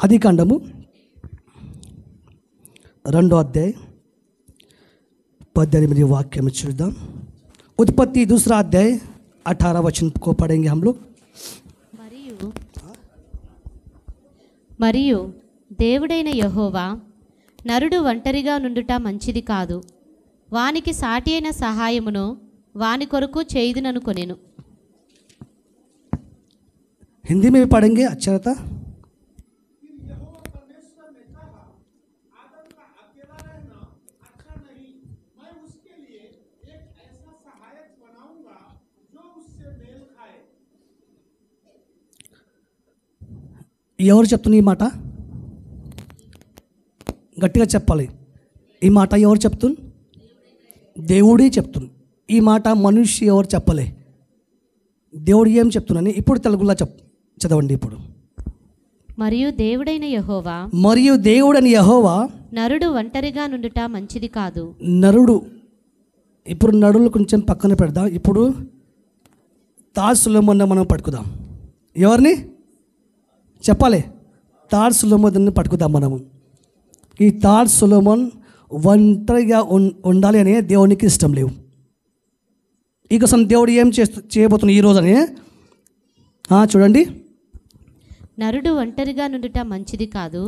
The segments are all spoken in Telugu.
ఆదికాండము 2వ అధ్యాయం 18 वाक्य చూద్దాం. उत्पत्ति 2रा अध्याय 18 वचन को पढ़ेंगे हम लोग. మరియు దేవుడైన యెహోవా నరుడు ఒంటరిగా నుండుట మంచిది కాదు, వానికి సాటి అయిన సహాయమును వాని కొరకు చేయుదుననుకొనెను. हिंदी में भी पढ़ेंगे. अच्छा रहता. ఎవరు చెప్తున్నారు ఈ మాట? గట్టిగా చెప్పాలి. ఈ మాట ఎవరు చెప్తున్నారు? దేవుడే చెప్తున్నారు. ఈ మాట మనిషి ఎవరు చెప్పలే. దేవుడు ఏం చెప్తున్నాను ఇప్పుడు తెలుగులో చదవండి ఇప్పుడు. మరియు దేవుడైన యెహోవా నరుడు ఒంటరిగా నుండుట మంచిది కాదు. నరుడు, ఇప్పుడు నరులు కొంచెం పక్కన పెడదాం. ఇప్పుడు తార్ సొలొమోన్ మనం పట్టుకుదాం. ఎవరిని చెప్పాలి? తార్ సొలొమోన్ పట్టుకుదాం మనము. ఈ తార్ సొలొమోన్ ఒంటరిగా ఉండాలి అనే దేవునికి ఇష్టం లేవు. ఈ కోసం దేవుడు ఏం చేయబోతున్నా ఈరోజని చూడండి. నరుడు ఒంటరిగా నుండుట మంచిది కాదు,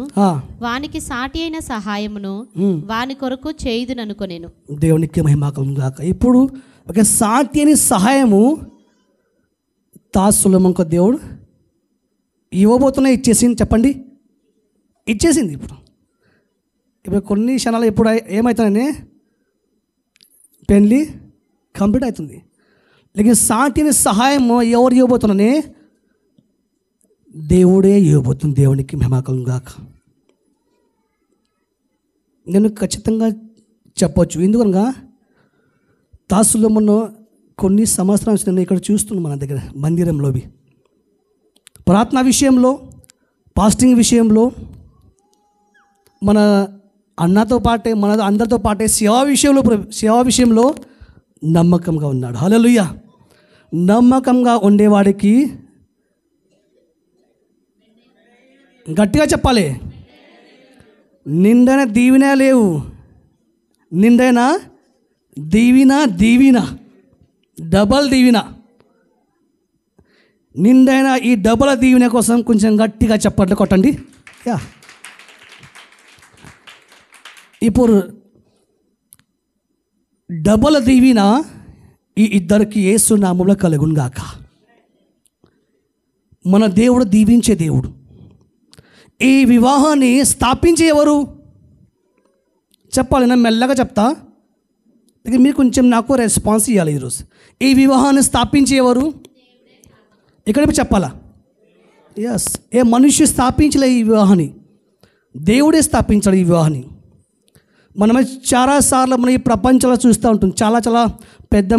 వానికి సాటి అయిన సహాయమును వాని కొరకు చేయుదుననుకొనెను. దేవునికి మహిమ కలుగును గాక. ఇప్పుడు ఒక సాటి అయిన సహాయము తార్ సొలొమోన్కు దేవుడు ఇవ్వబోతున్నా. ఇచ్చేసింది. చెప్పండి, ఇచ్చేసింది. ఇప్పుడు కొన్ని క్షణాలు ఎప్పుడు ఏమవుతుందని పెళ్ళి కంప్లీట్ అవుతుంది. లేక సాటిని సహాయం ఎవరు ఇవ్వబోతున్నానే? దేవుడే ఇవ్వబోతుంది. దేవునికి మహిమ కలుగును గాక. నేను ఖచ్చితంగా చెప్పవచ్చు. ఎందుకనగా తార్ సొలొమోన్ కొన్ని సంవత్సరాల నుంచి నేను ఇక్కడ చూస్తున్నాను మన దగ్గర మందిరంలోవి. ప్రార్థన విషయంలో, ఫాస్టింగ్ విషయంలో, మన అన్నతో పాటే మన అందరితో పాటే సేవా విషయంలో నమ్మకంగా ఉన్నాడు. హల్లెలూయా. నమ్మకంగా ఉండేవాడికి గట్టిగా చెప్పాలి, నిండైన దీవెన లేవు. నిండైన దీవెన డబల్ దీవెన. నిండైన ఈ డబల్ దీవెన కోసం కొంచెం గట్టిగా చప్పట్లు కొట్టండి. ఇప్పుడు డబల్ దీవెన ఈ ఇద్దరికి యేసు నామములో కలుగును గాక. మన దేవుడు దీవించే దేవుడు. ఈ వివాహాన్ని స్థాపించే ఎవరు చెప్పాలి? నేను మెల్లగా చెప్తా, మీరు కొంచెం నాకు రెస్పాన్స్ ఇవ్వాలి. ఈరోజు ఈ వివాహాన్ని స్థాపించే ఎవరు? ఇక్కడ చెప్పాలా? ఎస్. ఏ మనిషి స్థాపించలే ఈ వివాహాన్ని, దేవుడే స్థాపించాడు ఈ వివాహాన్ని. మనమే చాలాసార్లు మనం ఈ ప్రపంచంలో చూస్తూ ఉంటాం. చాలా పెద్ద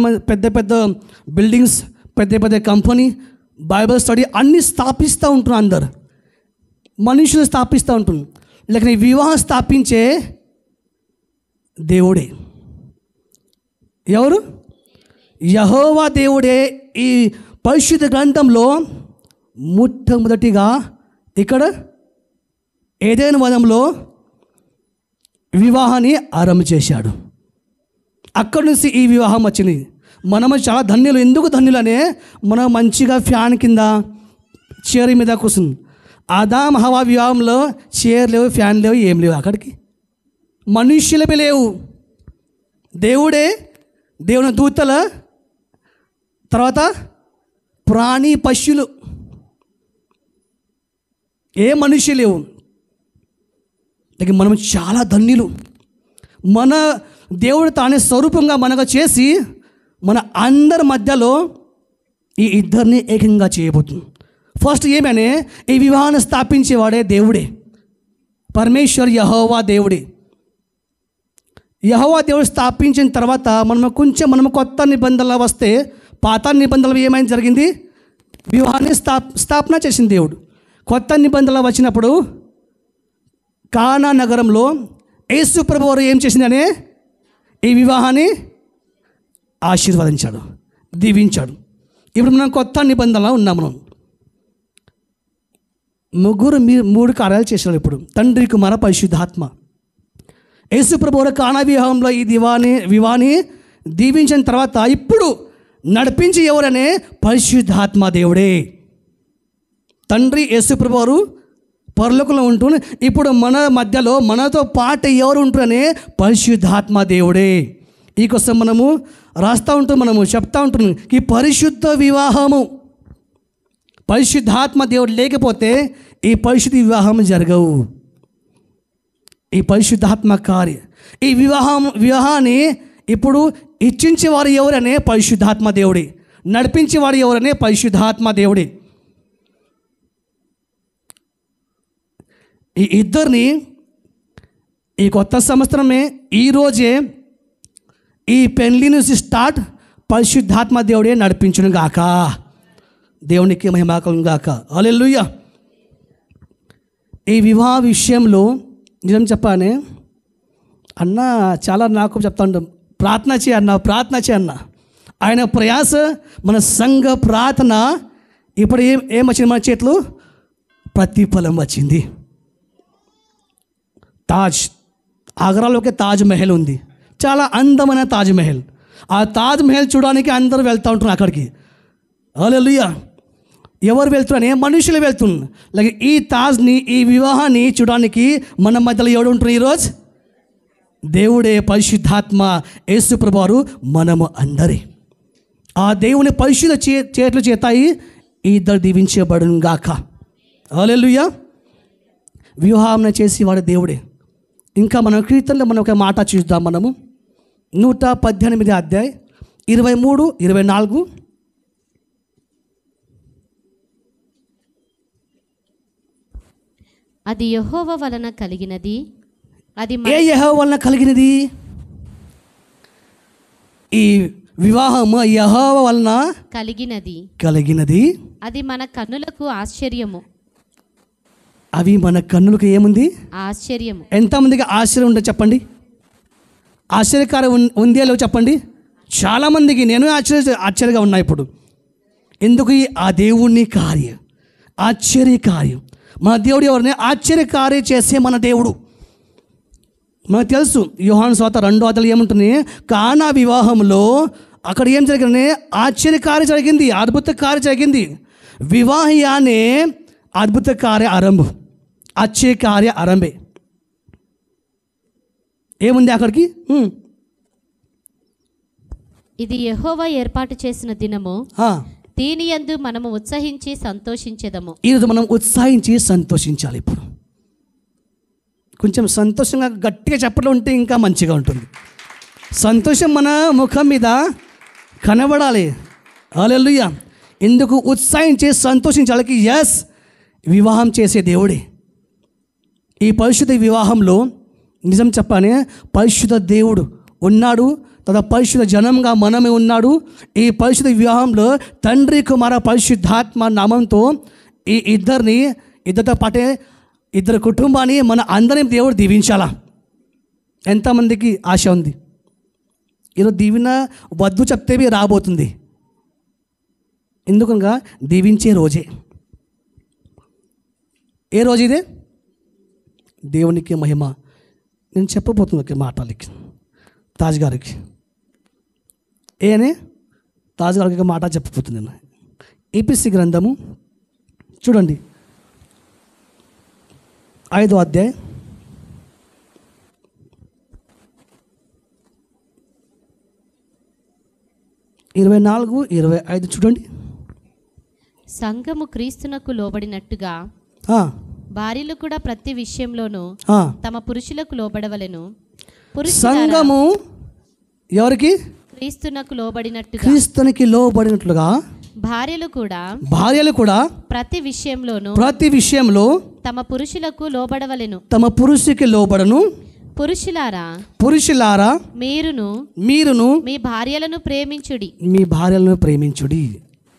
బిల్డింగ్స్, పెద్ద కంపెనీ, బైబిల్ స్టడీ అన్నీ స్థాపిస్తూ ఉంటున్నారు. అందరు మనుషులు స్థాపిస్తూ ఉంటుంది. లేక ఈ వివాహం స్థాపించే దేవుడే. ఎవరు? యెహోవా దేవుడే. ఈ పరిశుద్ధ గ్రంథంలో మొట్టమొదటిగా ఇక్కడ ఏదైనా వనంలో వివాహాన్ని ఆరంభం చేశాడు. అక్కడి నుంచి ఈ వివాహం వచ్చింది. మనము చాలా ధన్యులు. ఎందుకు ధన్యులనే, మనం మంచిగా ఫ్యాన్ కింద చైర్ మీద కూర్చుంది. ఆదాం హవ్వ వివాహంలో చైర్ లేవు, ఫ్యాన్ లేవు, ఏం లేవు. అక్కడికి మనుష్యులవి లేవు. దేవుడే, దేవుని దూతల తర్వాత ప్రాణి పశువులు, ఏ మనుష్యులు లేవు. మనం చాలా ధన్యులు. మన దేవుడు తానే స్వరూపంగా మనకు చేసి మన అందరి మధ్యలో ఈ ఇద్దరిని ఏకంగా చేయబోతుంది. ఫస్ట్ ఏమనే, ఈ వివాహాన్ని స్థాపించేవాడే దేవుడే. పరమేశ్వర్ యెహోవా దేవుడే. యెహోవా దేవుడు స్థాపించిన తర్వాత మనం కొత్త నిబంధనలు వస్తే, పాత నిబంధనలు ఏమైనా జరిగింది? వివాహాన్ని స్థాపన చేసింది దేవుడు. కొత్త నిబంధనలు వచ్చినప్పుడు కానా నగరంలో యేసు ప్రభువు ఏం చేసిందనే ఈ వివాహాన్ని ఆశీర్వదించాడు, దీవించాడు. ఇప్పుడు మనం కొత్త నిబంధనలో ఉన్నాం. మనం మూడు కార్యాలు చేశారు ఇప్పుడు. తండ్రి, కుమార, పరిశుద్ధాత్మ. యేసు ప్రభువు కానా వివాహంలో ఈ వివాహాన్ని దీవించిన తర్వాత ఇప్పుడు నడిపించి ఎవరనే పరిశుద్ధాత్మ దేవుడే. తండ్రి యేసు ప్రభువు పరలోకంలో ఉంటూ ఇప్పుడు మన మధ్యలో మనతో పాటు ఎవరు ఉంటున్నారనే పరిశుద్ధాత్మ దేవుడే. ఈ కోసం మనము రాస్తూ ఉంటాం, మనము చెప్తా ఉంటున్నాం ఈ పరిశుద్ధ వివాహము. పరిశుద్ధాత్మ దేవుడు లేకపోతే ఈ పరిశుద్ధ వివాహం జరగవు. ఈ పరిశుద్ధాత్మ కార్యం, ఈ వివాహాన్ని ఇప్పుడు ఇచ్చించేవారు ఎవరనే పరిశుద్ధాత్మ దేవుడే. నడిపించేవాడు ఎవరనే పరిశుద్ధాత్మ దేవుడే. ఈ ఇద్దరిని ఈ కొత్త సంవత్సరమే ఈరోజే ఈ పెళ్లి నుంచి స్టార్ట్ పరిశుద్ధాత్మ దేవుడే నడిపించును గాక. దేవునికి మహిమ కలుగును గాక. హల్లెలూయా. ఈ వివాహ విషయంలో నిజం చెప్పానే అన్న, చాలా నాకు చెప్తా ఉంటాం, ప్రార్థన చేయన్న. ఆయన ప్రయాస మన సంఘ ప్రార్థన ఇప్పుడు ఏమొచ్చింది మన చేతులు? ప్రతిఫలం వచ్చింది. ఆగ్రాలోకి తాజ్ మహల్ ఉంది, చాలా అందమైన తాజ్ మహల్. ఆ తాజ్ మహల్ చూడడానికి అందరూ వెళ్తూ ఉంటున్నారు అక్కడికి. హల్లెలూయా. ఎవరు వెళ్తున్నారని? మనుషులు వెళ్తున్నారు. అలాగే ఈ తాజ్ని, ఈ వివాహాన్ని చూడడానికి మన మధ్యలో ఎవడు ఉంటున్నారు ఈరోజు? దేవుడే, పరిశుద్ధాత్మ, యేసు ప్రభువారు, మనము అందరే. ఆ దేవుని పరిశుద్ధ చేతులు చేతాయి ఈ ఇద్దరు దీవించబడును గాక. హల్లెలూయా. వివాహం చేసేవాడు దేవుడే. ఇంకా మనం కీర్తనలో మనం ఒక మాట చూద్దాం. మనము 118 అధ్యాయం 23, 24. అది యెహోవా వలన కలిగినది. అది యెహోవా వలన కలిగినది. ఈ వివాహము యెహోవా వలన కలిగినది. అది మన కన్నులకు ఆశ్చర్యము. అవి మన కన్నులకు ఏముంది? ఆశ్చర్యము. ఎంతమందికి ఆశ్చర్యం ఉందో చెప్పండి. ఆశ్చర్యకారం ఉందే లేవు చెప్పండి. చాలామందికి నేను ఆశ్చర్యంగా ఉన్నా ఇప్పుడు. ఎందుకు? ఆ దేవుని కార్యం, ఆశ్చర్యకార్యం. మన దేవుడు ఎవరిని ఆశ్చర్యకార్యం చేసే మన దేవుడు. మనకు తెలుసు యోహాను సువార్త 2వ అధ్యాయం ఏముంటుంది? కానా వివాహంలో అక్కడ ఏం జరిగింది? ఆశ్చర్యకార్యం జరిగింది, అద్భుత కార్యం జరిగింది. వివాహయానే అద్భుత కార్య ఆరంభం, ఆశ్చర్యకార్య ఆరంభే. ఏముంది అక్కడికి? ఇది యెహోవా ఏర్పాటు చేసిన దినము, దీని యందు మనము ఉత్సహించి సంతోషించెదము. ఈరోజు మనం ఉత్సాహించి సంతోషించాలి. ఇప్పుడు కొంచెం సంతోషంగా గట్టిగా చెప్పడం ఉంటే ఇంకా మంచిగా ఉంటుంది. సంతోషం మన ముఖం మీద కనబడాలి. హల్లెలూయా. ఎందుకు ఉత్సాహించి సంతోషించాలి? ఎస్, వివాహం చేసే దేవుడే. ఈ పరిశుద్ధ వివాహంలో నిజం చెప్పానే పరిశుద్ధ దేవుడు ఉన్నాడు, తర్వాత పరిశుద్ధ జనంగా మనమే ఉన్నాడు. ఈ పరిశుద్ధ వివాహంలో తండ్రి, కుమార, పరిశుద్ధాత్మ నామంతో ఈ ఇద్దరితో పాటే ఇద్దరు కుటుంబాన్ని మన అందరినీ దేవుడు దీవించాలా. ఎంతమందికి ఆశ ఉంది? ఈరోజు దీవెన వద్దు చెప్తేవి రాబోతుంది. ఎందుకనగా దీవించే రోజే. ఏ రోజు ఇదే? దేవునికి మహిమ. నేను చెప్పబోతున్నా మాటలకి తాజ్ గారికి. తాజ్ గారికి మాట చెప్పబోతుంది నేను. ఈపీసీ గ్రంథము చూడండి, 5వ అధ్యాయం 24, 25 చూడండి. సంఘము క్రీస్తునకు లోబడినట్టుగా భార్యలు కూడా ప్రతి విషయంలోనూ తమ పురుషులకు లోబడవలెను. సంఘము ఎవరికి? క్రీస్తునకు లోబడినట్టుగా, క్రీస్తునికి లోబడినట్లుగా భార్యలు కూడా ప్రతి విషయంలో తమ పురుషులకు లోబడవలెను. తమ పురుషుకి లోబడను. పురుషులారా మీరును మీ భార్యలను ప్రేమించుడి.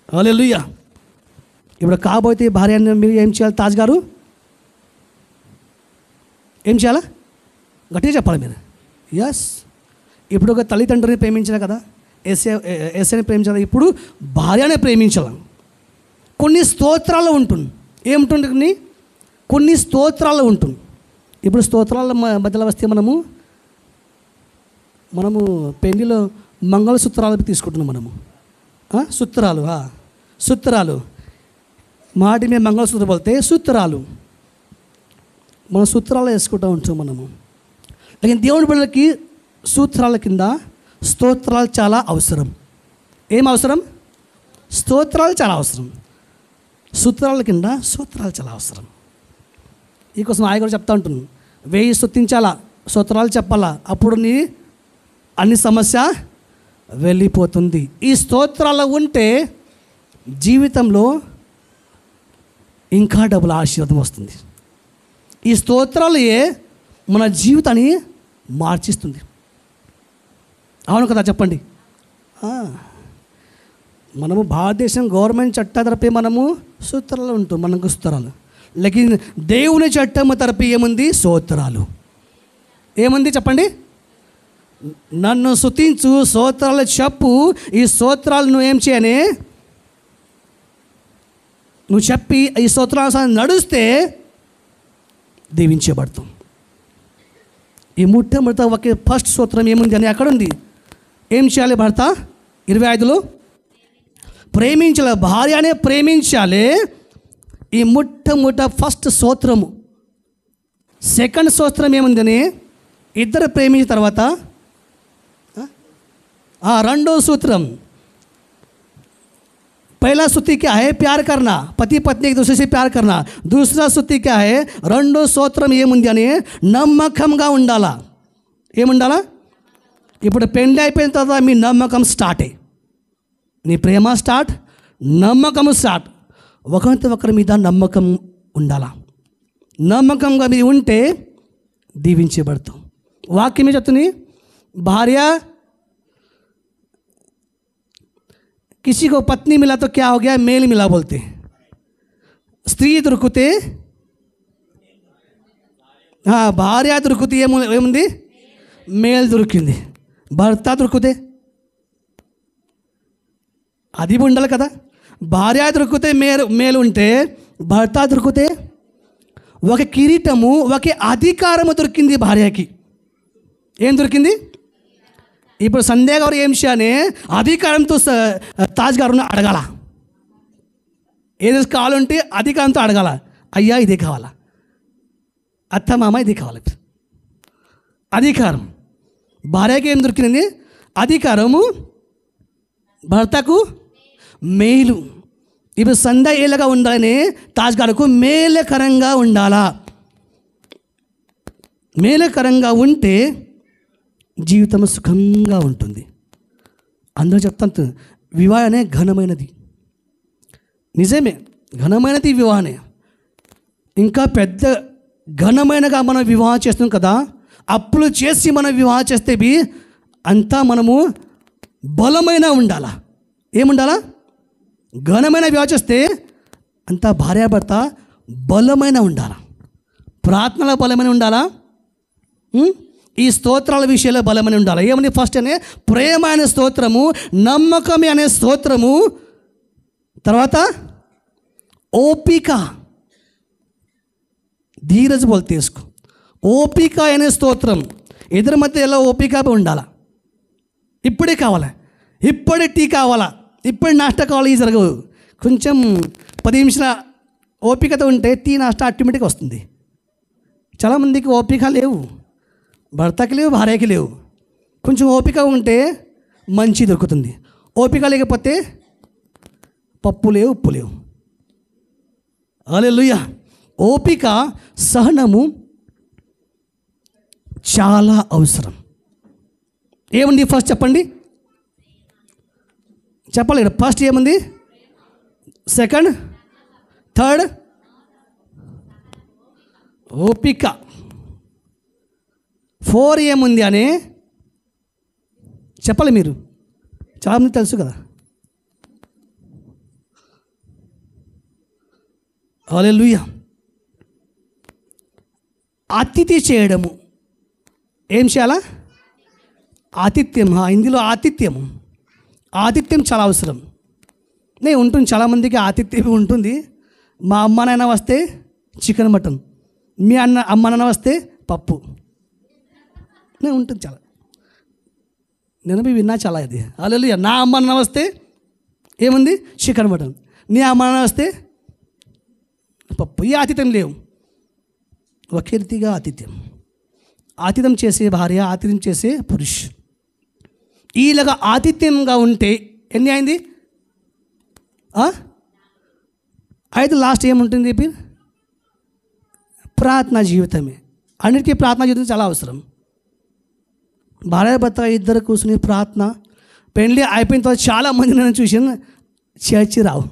హల్లెలూయా. ఇప్పుడు కాబోతే భార్యను మీరు ఏం చేయాలి? తాజ్ గారు ఏం చేయాలా? గట్టిగా చెప్పాలి మీరు. ఎస్, ఇప్పుడు ఒక తల్లిదండ్రుని ప్రేమించాలి కదా, ఎస్ఐని ప్రేమించాలి. ఇప్పుడు భార్యనే ప్రేమించాలి. కొన్ని స్తోత్రాలు ఉంటుంది. ఏముంటుంది? కొన్ని స్తోత్రాలు ఉంటుంది. ఇప్పుడు స్తోత్రాల మధ్యలో వస్తే మనము పెళ్లిలో మంగళసూత్రాలు తీసుకుంటున్నాం. మనము సూత్రాలు మాటి మీద మంగళసూత్రం పోతే సూత్రాలు మన సూత్రాలు వేసుకుంటూ ఉంటాం మనము. లేकिन దేవుని బిడ్డలకి సూత్రాల కింద స్తోత్రాలు చాలా అవసరం. ఏం అవసరం? స్తోత్రాలు చాలా అవసరం. సూత్రాల కింద సూత్రాలు చాలా అవసరం. ఈ కోసం ఆయన కూడా చెప్తా ఉంటున్నాను, 1000 స్తుతించాలా, స్తోత్రాలు చెప్పాలా, అప్పుడు నీ అన్ని సమస్య వెళ్ళిపోతుంది. ఈ స్తోత్రాలు ఉంటే జీవితంలో ఇంకా డబుల్ ఆశీర్వాదం వస్తుంది. ఈ స్తోత్రాలే మన జీవితాన్ని మార్చిస్తుంది. అవును కదా, చెప్పండి. మనము భారతదేశం గవర్నమెంట్ చట్ట తరపే మనము సూత్రాలు ఉంటాం, మనకు స్తోత్రాలు. లేకిన్ దేవుని చట్టము తరపి ఏముంది? స్తోత్రాలు. ఏముంది చెప్పండి? నన్ను స్తుతించు, స్తోత్రాలు చెప్పు. ఈ స్తోత్రాలు నువ్వు ఏం చేయని, నువ్వు చెప్పి ఈ స్తోత్రాలు నడుస్తే దీవించబడతాం. ఈ మొట్టమొదట ఒకే ఫస్ట్ స్తోత్రం ఏముంది అని అక్కడ ఉంది. ఏం చేయాలి? భర్త 25లో ప్రేమించాలి, భార్యనే ప్రేమించాలి. ఈ మొట్టమొదట ఫస్ట్ స్తోత్రము. సెకండ్ స్తోత్రం ఏముందని, ఇద్దరు ప్రేమించిన తర్వాత రెండో सूत्रम, पहला स्तुति क्या है? प्यार करना, पति पत्नी एक दूसरे से प्यार करना. दूसरा स्तुति क्या है? రెండో స్తోత్రం ఏముంది అని, నమ్మకంగా ఉండాలా. ఏముండాలా? ఇప్పుడు పెళ్ళి అయిపోయిన తర్వాత మీ నమ్మకం స్టార్ట్ అయ్యి, నీ ప్రేమ స్టార్ట్, నమ్మకం స్టార్ట్. ఒకరితో ఒకరి మీద నమ్మకం ఉండాలా. నమ్మకంగా మీరు ఉంటే దీవించబడతాం. వాక్యమే చెప్తుంది, భార్య किसी को पत्नी मिला तो क्या हो गया? मेल मिला बोलते. स्त्री దొరికితే, భార్య దొరికితే ఏముంది? మేల్ దొరికింది. భర్త దొరికితే అది ఉండాలి కదా. భార్య దొరికితే మేలు ఉంటే, భర్త దొరికితే ఒక కిరీటము, ఒక అధికారము దొరికింది భార్యకి. ఏం దొరికింది? ఇప్పుడు సంధ్య గారు ఏం చేయాలి? అధికారంతో తాజ్ గారుని అడగాల. ఏది కావాలంటే అధికారంతో అడగాల. అయ్యా ఇది కావాలా, అత్త మామ ఇది కావాలి. అధికారం భార్యకి ఏం దొరికింది? అధికారము, భర్తకు మేలు. ఇప్పుడు సంధ్య ఏళ్ళగా ఉండాలని తాజ్ గారుకు మేలకరంగా ఉండాలా. మేలకరంగా ఉంటే జీవితం సుఖంగా ఉంటుంది. అందరూ చెప్తాను, వివాహనే ఘనమైనది. నిజమే, ఘనమైనది వివాహనే. ఇంకా పెద్ద ఘనమైనగా మనం వివాహం చేస్తాం కదా. అప్పులు చేసి మనం వివాహం చేస్తే అంతా మనము బలమైన ఉండాలా. ఏముండాలా? ఘనమైన వివాహం చేస్తే అంతా భార్యాభర్త బలమైన ఉండాలా. ప్రార్థనలో బలమైన ఉండాలా. ఈ స్తోత్రాల విషయంలో బలమని ఉండాలి. ఏమని? ఫస్ట్ అనే ప్రేమ అనే స్తోత్రము, నమ్మకమే అనే స్తోత్రము, తర్వాత ఓపిక, ధీరజ్ బోల్తే ఇస్కో, ఓపిక అనే స్తోత్రం. ఇద్దరి మధ్య ఎలా ఓపిక ఉండాలా. ఇప్పుడే కావాలా, ఇప్పుడే టీ కావాలా, ఇప్పుడే నాష్టా కావాలి. ఈ జరగవు. కొంచెం 10 నిమిషాల ఓపికతో ఉంటే టీ నాష్టా ఆటోమేటిక్గా వస్తుంది. చాలామందికి ఓపిక లేవు, భర్తకి లేవు, భార్యకి లేవు. కొంచెం ఓపిక ఉంటే మంచి దొరుకుతుంది. ఓపిక లేకపోతే పప్పు లేవు, ఉప్పు లేవు. హల్లెలూయా. ఓపిక, సహనము చాలా అవసరం. ఏముంది ఫస్ట్ చెప్పండి? చెప్పాలి. ఫస్ట్ ఏముంది? సెకండ్, థర్డ్ ఓపిక. 4 ఏముంది అని చెప్పాలి. మీరు చాలామంది తెలుసు కదా. హల్లెలూయా. అతిథి చేయడము. ఏం చేయాలా? ఆతిథ్యం. ఇందులో ఆతిథ్యము, ఆతిథ్యం చాలా అవసరం. నేను ఉంటుంది, చాలామందికి ఆతిథ్యం ఉంటుంది. మా అమ్మ నాయన వస్తే చికెన్ మటన్. మీ అమ్మ నాన్న వస్తే పప్పు. నేను ఉంటుంది చాలా, నేను మీ విన్నా చాలా ఇది. హల్లెలూయా. నా అమ్మ నాన్న వస్తే ఏముంది? Chicken mutton. నీ అమ్మ నాన్న వస్తే పప్పు. ఈ ఆతిథ్యం లేవు. ఒకే రీతిగా ఆతిథ్యం. ఆతిథ్యం చేసే భార్య, ఆతిథ్యం చేసే పురుష్. ఈలాగా ఆతిథ్యంగా ఉంటే ఎన్ని అయింది? 5 లాస్ట్ ఏముంటుంది చెప్పి? ప్రార్థనా జీవితమే. అన్నిటికీ ప్రార్థనా జీవితం చాలా అవసరం. భార్య భర్త ఇద్దరు కూర్చుని ప్రార్థన. పెళ్ళి అయిపోయిన తర్వాత చాలామంది నేను చూసాను చర్చి రావు.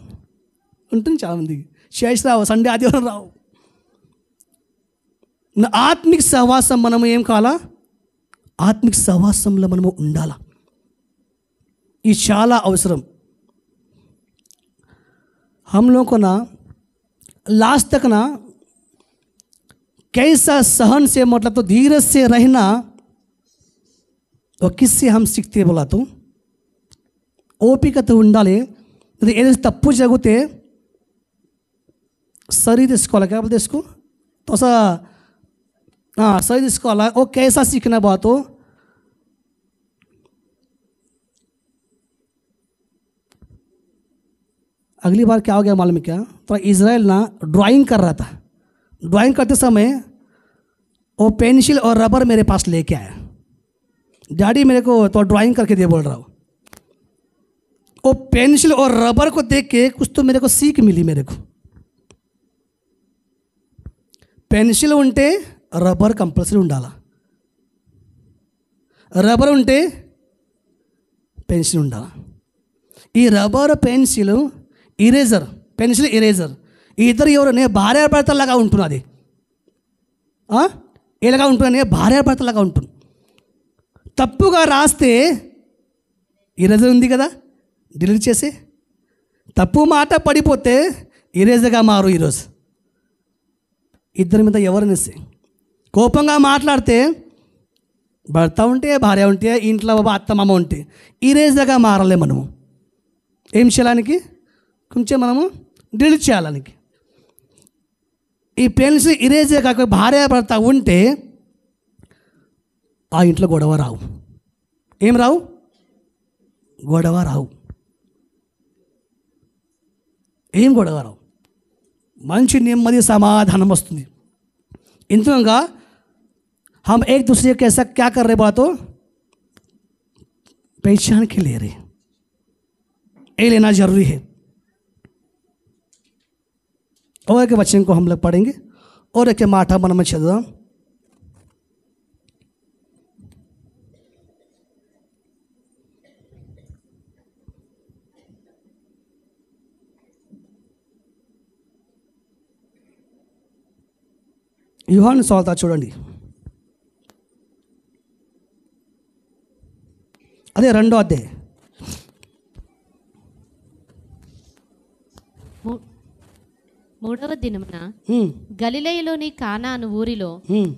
ఉంటుంది చాలామందికి చర్చి రావు, సండే ఆదివారం రావు. ఆత్మిక సహవాసం మనము ఏం కావాలా? ఆత్మిక సహవాసంలో మనము ఉండాలా. ఇది చాలా అవసరం. हम लोग को ना लास्ट तक ना कैसा सहन से मतलब तो धीरज से रहना और किससे हम सीखते बोला तो ఓపికతో ఉండాలి. ఏదైతే తప్పు జరిగితే సరి తీసుకోవాలి. కాబట్టి తీసుకో తోసా सही తీసుకోవాలా. ఓ कैसा सीखना बात हो. अगली बार क्या हो गया मालूम है क्या? तो इज़राइल ना ड्राइंग कर रहा था. ड्राइंग करते समय वो पेंसिल और रबर मेरे पास लेके आया. डैडी मेरे को तो ड्राइंग करके दे बोल रहा हूँ. वो पेंसिल और रबर को देख के कुछ तो मेरे को सीख मिली. मेरे को पेंसिल ఉంటే రబ్బర్ కంపల్సరీ ఉండాలా, రబ్బర్ ఉంటే పెన్సిల్ ఉండాలా. ఈ rubber pencil eraser, pencil eraser ఈ ఇద్దరు ఎవరు? నేను భార్యాభర్తలాగా ఉంటున్నది. ఎలాగా ఉంటున్నా? నేను భార్యాభర్తలాగా ఉంటుంది. తప్పుగా రాస్తే ఇరేజర్ ఉంది కదా, డిలీట్ చేసి. తప్పు మాట పడిపోతే ఇరేజర్గా మారు. ఈరోజు ఇద్దరి మీద ఎవరినేసి కోపంగా మాట్లాడితే భర్త ఉంటే, భార్య ఉంటే, ఇంట్లో అత్త మామ ఉంటే ఇరేజర్గా మారలే. మనము ఏం చేయాలానికి? కొంచెం మనము డిలీట్ చేయాలానికి. ఈ పెన్సిల్ ఇరేజర్ కాక భార్య భర్త ఉంటే ఆ ఇంట్లో గొడవ రావు. ఏం రావు? గొడవ రావు. ఏం గొడవ రావు. మంచి నెమ్మది సమాధానం వస్తుంది. ఇంతగా हम एक दूसरे के साथ क्या कर रहे बात हो? पहचान के ले रहे. ये लेना जरूरी है. और एक वचन को हम लोग पढ़ेंगे और एक माठा मन में चल रहा. యోహాను సువార్త చూడండి, అదే 2వ అధ్యాయం. మూడవ దినమున గలిలయలోని కానా అను ఊరిలో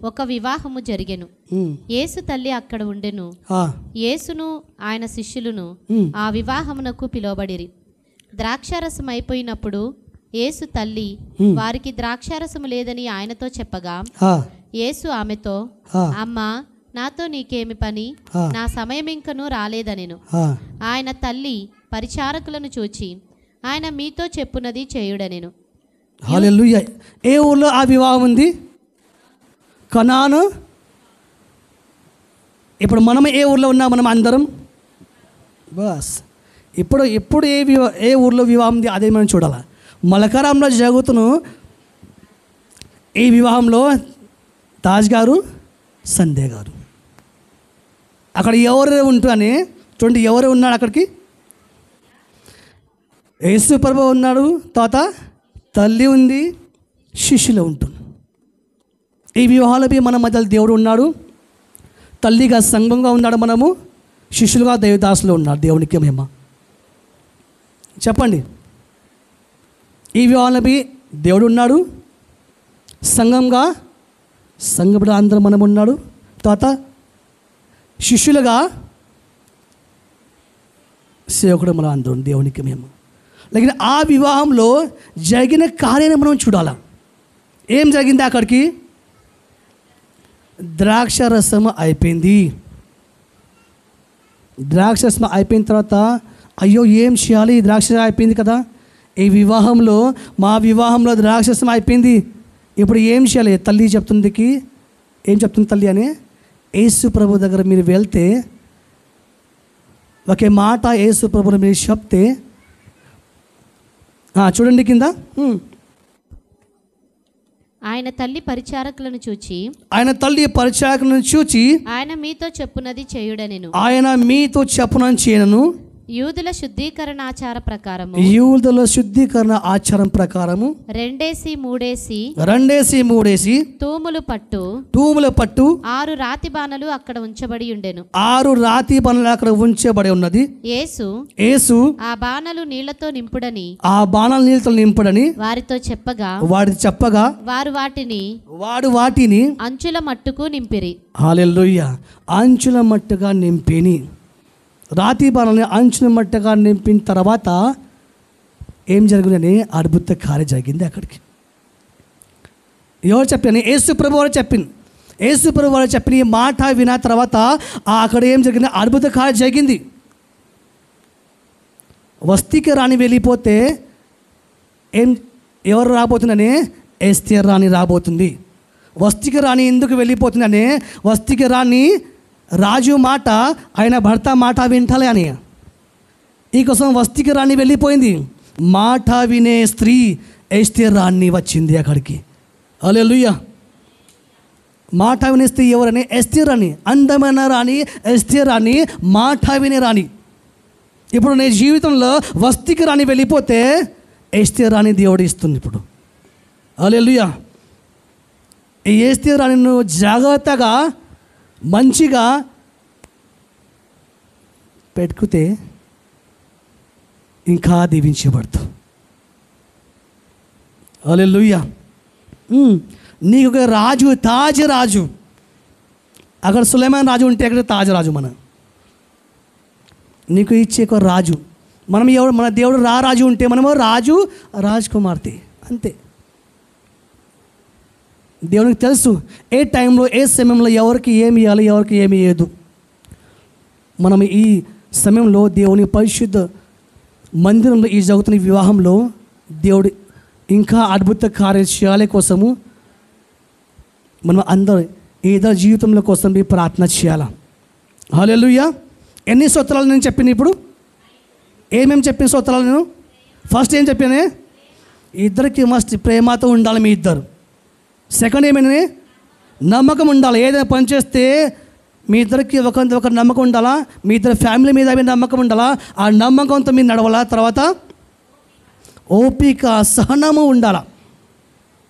ఒక వివాహము జరిగెను. యేసు తల్లి అక్కడ ఉండెను. యేసును ఆయన శిష్యులను ఆ వివాహమునకు పిలువబడిరి. ద్రాక్షారసం అయిపోయినప్పుడు యేసు తల్లి వారికి ద్రాక్షారసము లేదని ఆయనతో చెప్పగా యేసు ఆమెతో, అమ్మా, నాతో నీకేమి పని? నా సమయం ఇంకనూ రాలేదనెను. ఆయన తల్లి పరిచారకులను చూచి, ఆయన మీతో చెప్పునది చేయుడనెను. హల్లెలూయా. ఏ ఊళ్ళో ఆ వివాహం ఉంది? కనాను. ఇప్పుడు మనం ఏ ఊళ్ళో ఉన్నాం? మనం అందరం బస్. ఇప్పుడు ఏ ఊళ్ళో వివాహం ఉంది అదే మనం చూడాలి. మలకరంలో జరుగుతున్న ఈ వివాహంలో తాజ్ గారు, సంధ్య గారు అక్కడ ఎవరు ఉంటారని చూడండి. ఎవరు ఉన్నాడు అక్కడికి? యేసు ప్రభువు ఉన్నాడు, తర్వాత తల్లి ఉంది, శిష్యులు ఉంటుంది. ఈ వివాహాలపై మన మధ్యలో దేవుడు ఉన్నాడు. తల్లిగా సంఘంగా ఉన్నాడు, మనము శిష్యులుగా దేవదాసులు ఉన్నాడు. దేవునికి మహిమ. చెప్పండి. ఈ వివాహాలపై దేవుడు ఉన్నాడు, సంఘంగా సంఘంలో అందరం మనం ఉన్నాడు, తర్వాత శిష్యులుగా సేవకుడు మనం అందరం. దేవునికి మేము లేకపోతే ఆ వివాహంలో జరిగిన కార్యాన్ని మనం చూడాలి. ఏం జరిగింది అక్కడికి? ద్రాక్ష రసం అయిపోయింది. ద్రాక్ష రసం అయిపోయిన తర్వాత అయ్యో ఏం చేయాలి, ద్రాక్ష అయిపోయింది కదా, ఈ వివాహంలో మా వివాహంలో ద్రాక్ష రసం అయిపోయింది, ఇప్పుడు ఏం చేయాలి? తల్లి చెప్తుందికి ఏం చెప్తుంది తల్లి అని, యేసు ప్రభు దగ్గర మీరు వెళ్తే ఒకే మాట యేసు ప్రభుని మీరు చెప్తే, చూడండి కింద, ఆయన తల్లి పరిచారకులను చూచి ఆయన మీతో చెప్పునది చేయుడనెను. ఆయన మీతో చెప్పునని చేయను. యూదుల శుద్ధీకరణ ఆచారం ప్రకారము 2 3 తూములు పట్టు 6 రాతి బాణలు అక్కడ ఉంచబడి ఉండెను. 6 రాతి బాణలు అక్కడ ఉంచబడి ఉన్నది. యేసు ఆ బాణలు నీళ్లతో నింపుడని వారితో చెప్పగా వారు వాటిని అంచుల మట్టుకు నింపిరి. హల్లెలూయా. అంచుల మట్టుగా నింపిని. రాతి బాణాలని అంచుల మట్టుగా నింపిన తర్వాత ఏం జరిగిందని అద్భుత కార్యం జరిగింది అక్కడికి. ఎవరు చెప్పాను? యేసు ప్రభు వారు చెప్పింది. యేసు ప్రభు వారు చెప్పిన ఈ మాట విన్న తర్వాత అక్కడ ఏం జరిగింది? అద్భుత కార్యం జరిగింది. వస్తికి రాణి వెళ్ళిపోతే ఎవరు రాబోతుందని? ఎస్తేర్ రాణి రాబోతుంది. వస్తికి రాణి ఎందుకు వెళ్ళిపోతుందని? వస్తికి రాణి రాజు మాట, ఆయన భర్త మాట వింటాలే అని. ఈ కోసం వస్తికి రాణి వెళ్ళిపోయింది. మాట వినే స్త్రీ ఎస్తేర్ రాణి వచ్చింది అక్కడికి. హల్లెలూయా. మాట వినే స్త్రీ ఎవరని? ఎస్తేర్ రాణి. అందమైన రాణి ఎస్తేర్ రాణి, మాట వినే రాణి. ఇప్పుడు నీ జీవితంలో వస్తికి రాణి వెళ్ళిపోతే ఎస్తేర్ రాణి దేవుడు ఇస్తుంది ఇప్పుడు. హల్లెలూయా. ఈ ఎస్తేర్ రాణి నువ్వు జాగ్రత్తగా మంచిగా పెట్టుకుతే ఇంకా దీవించబడతావు. హల్లెలూయా. నీకు ఒక రాజు, తాజ్ రాజు. అక్కడ సులైమాన్ రాజు ఉంటే అక్కడ తాజ్ రాజు. నీకు ఇచ్చే ఒక రాజు. మన దేవుడు రాజు ఉంటే మనము రాజకుమార్తె అంతే. దేవునికి తెలుసు ఏ టైంలో ఏ సమయంలో ఎవరికి ఏమి ఇవ్వాలి, ఎవరికి ఏమి ఇవ్వదు. మనం ఈ సమయంలో దేవుని పరిశుద్ధ మందిరంలో ఈ జరుగుతున్న వివాహంలో దేవుడు ఇంకా అద్భుత కార్యం చేయాలి కోసము మనం అందరూ ఏదో జీవితంలో కోసం ప్రార్థన చేయాలా. హల్లెలూయా. ఎన్ని స్తోత్రాలు నేను చెప్పాను ఇప్పుడు? ఏమేమి చెప్పిన స్తోత్రాలు నేను? ఫస్ట్ ఏం చెప్పానే? ఇద్దరికి మస్ట్ ప్రేమతో ఉండాలి మీ ఇద్దరు. సెకండ్ ఏమైనా? నమ్మకం ఉండాలి. ఏదైనా పని చేస్తే మీ ఇద్దరికి ఒకరి నమ్మకం ఉండాలా, మీ ఇద్దరు ఫ్యామిలీ మీద నమ్మకం ఉండాలా, ఆ నమ్మకంతో మీరు నడవాలా. తర్వాత ఓపిక, సహనము ఉండాలా.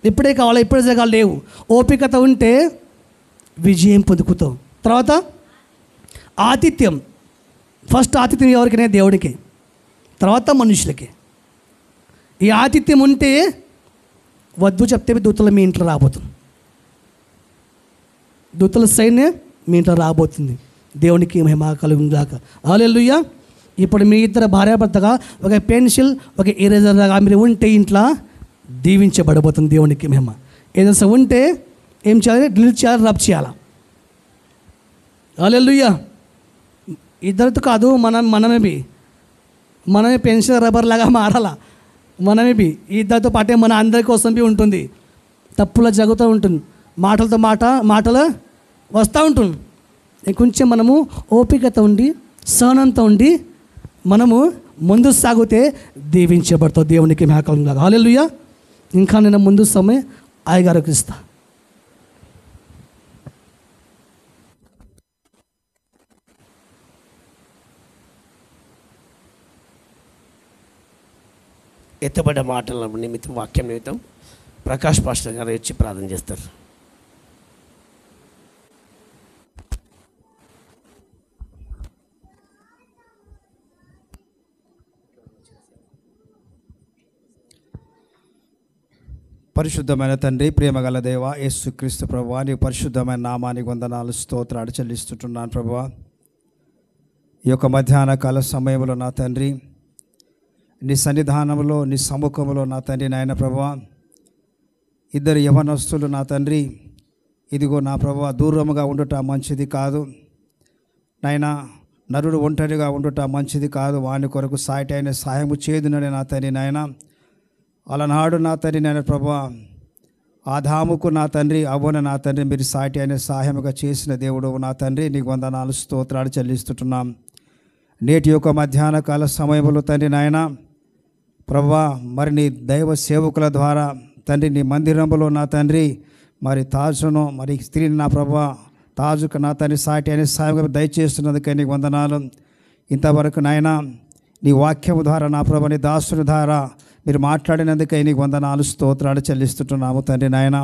ఇప్పుడే కావాలా, ఇప్పుడే జరగాలి లేవు. ఓపికత ఉంటే విజయం పొందుకుతావు. తర్వాత ఆతిథ్యం. ఫస్ట్ ఆతిథ్యం ఎవరికైనా? దేవుడికి, తర్వాత మనుషులకి. ఈ ఆతిథ్యం ఉంటే వద్దు చెప్తే దూతలు మీ ఇంట్లో రాబోతుంది. దూతల సైన్యం మీ ఇంట్లో రాబోతుంది. దేవునికి మహిమ కలుగుగాక. హల్లెలూయా. ఇప్పుడు మీ ఇద్దరు భార్యాభర్తగా ఒక పెన్సిల్, ఒక ఎరేజర్గా మీరు ఉంటే ఇంట్లో దీవించబడబోతుంది. దేవునికి మహిమ. ఏదైనా ఉంటే ఏం చేయాలి? డిలీట్ చేయాలి, రబ్ చేయాలి. హల్లెలూయా. ఇద్దరితో కాదు, మనమే పెన్సిల్ రబ్బర్ లాగా మారాలా. మనమే ఇద్దరితో పాటే మన అందరి కోసం ఉంటుంది. తప్పుల జరుగుతూ ఉంటుంది, మాటలు వస్తూ ఉంటుంది. కొంచెం మనము ఓపికత ఉండి సహనంతో ఉండి మనము ముందు సాగితే దీవించబడతావు. దేవునికి మహిమ. హల్లెలూయా. ఇంకా నేను ముందు సమయం అయ్యగారికి ఇస్తా. ఎత్తబడ్డ మాటల నిమిత్తం, వాక్యం నిమిత్తం ప్రకాష్ పాస్టర్ గారు వచ్చి ప్రార్థన చేస్తారు. పరిశుద్ధమైన తండ్రి, ప్రేమగల దేవ, యేసుక్రీస్తు ప్రభువా, నీ పరిశుద్ధమైన నామానికి వందనాలు, స్తోత్రాలు చెల్లిస్తుంటున్నాను ప్రభువా. ఈ యొక్క మధ్యాహ్న కాల సమయంలో నా తండ్రి, నీ సన్నిధానంలో, నీ సముఖంలో నా తండ్రి నాయన ప్రభువా, ఇద్దరు యవనస్తులు నా తండ్రి ఇదిగో నా ప్రభువా దూరముగా ఉండుట మంచిది కాదు నాయనా, నరుడు ఒంటరిగా ఉండుట మంచిది కాదు, వాని కొరకు సాటి అయిన సహాయము చేదునని నా తండ్రి నాయన. అలనాడు నా తండ్రి నాయన ప్రభువా ఆదాముకు నా తండ్రి అవ్వన నా తండ్రి మీరు సాటి అయిన సహాయముగా చేసిన దేవుడు నా తండ్రి, నీకు వందనాలు స్తోత్రాలు చెల్లిస్తుంటున్నాం. నేటి యొక్క మధ్యాహ్న కాల సమయంలో తండ్రి నాయన ప్రభువా మరి నీ దైవ సేవకుల ద్వారా తండ్రి నీ మందిరంలో నా తండ్రి మరి తాజును మరి స్త్రీని నా ప్రభువా తాజుకు నా తండ్రి సాటి అనే సాయంగా దయచేస్తున్నందుకే నీకు వందనాలు. ఇంతవరకు నాయన నీ వాక్యము ద్వారా నా ప్రభు నీ దాసుని ద్వారా మీరు మాట్లాడినందుకే నీకు వందనాలు స్తోత్రాలు చెల్లిస్తుంటున్నాము తండ్రి నాయన.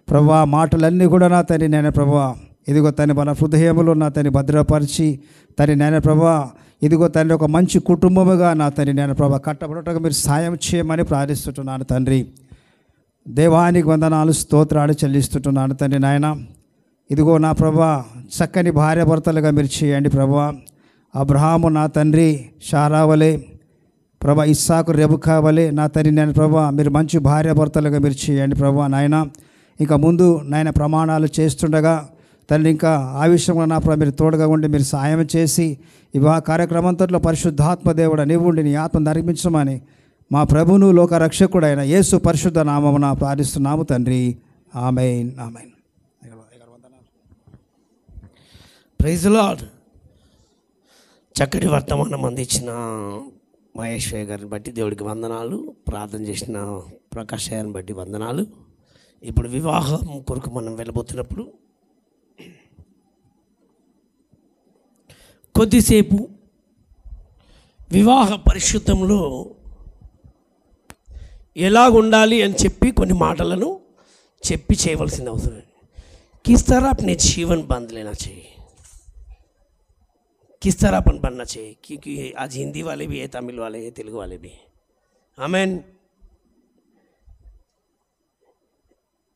ప్రభువా మాటలన్నీ కూడా నా తండ్రి నాయన ప్రభువా ఇదిగో తండ్రి మన హృదయములో నా తండ్రి భద్రపరిచి తండ్రి నాయన ప్రభువా ఇదిగో తండ్రి ఒక మంచి కుటుంబముగా నా తండ్రి నాయన ప్రభువా కట్టబడటకు మీరు సాయం చేయమని ప్రార్థిస్తుంటున్నాను తండ్రి. దేవానికి వందనాలు స్తోత్రాలు చెల్లిస్తుంటున్నాను తండ్రి నాయన. ఇదిగో నా ప్రభువా చక్కని భార్యాభర్తలుగా మీరు చేయండి ప్రభువా. అబ్రహాము నా తండ్రి షారావలే ప్రభా, ఇస్సాకు రెబుకా వలే నా తండ్రి నేను ప్రభా మీరు మంచి భార్యాభర్తలుగా మీరు చేయండి ప్రభా నాయన. ఇంకా ముందు నాయన ప్రమాణాలు చేస్తుండగా తండ్రి ఇంకా ఆ విషయంలో నా ప్రభా మీరు తోడుగా ఉండి మీరు సాయం చేసి వివాహ కార్యక్రమంతో పరిశుద్ధాత్మ దేవుడు నీవు ఉండి నీ ఆత్మ నడిపించమని మా ప్రభువును లోక రక్షకుడైన యేసు పరిశుద్ధ నామమున ప్రార్థిస్తున్నాము తండ్రి. Amen amen. Praise Lord. చక్కటి వర్తమానం అందించిన మహేశ్వర్ గారిని బట్టి దేవుడికి వందనాలు, ప్రార్థన చేసిన ప్రకాష్ గారిని బట్టి వందనాలు. ఇప్పుడు వివాహం కొరకు మనం వెళ్ళబోతున్నప్పుడు కొద్దిసేపు వివాహ పరిశుద్ధంలో ఎలాగుండాలి అని చెప్పి కొన్ని మాటలను చెప్పి చేయవలసిన అవసరం. किस तरह अपने जीवन बांध लेना चाहिए, किस तरह अपन बनना चाहिए, क्योंकि आज हिंदी वाले भी है, तमिल वाले हैं, तेलुगु वाले भी हैं. आमेन.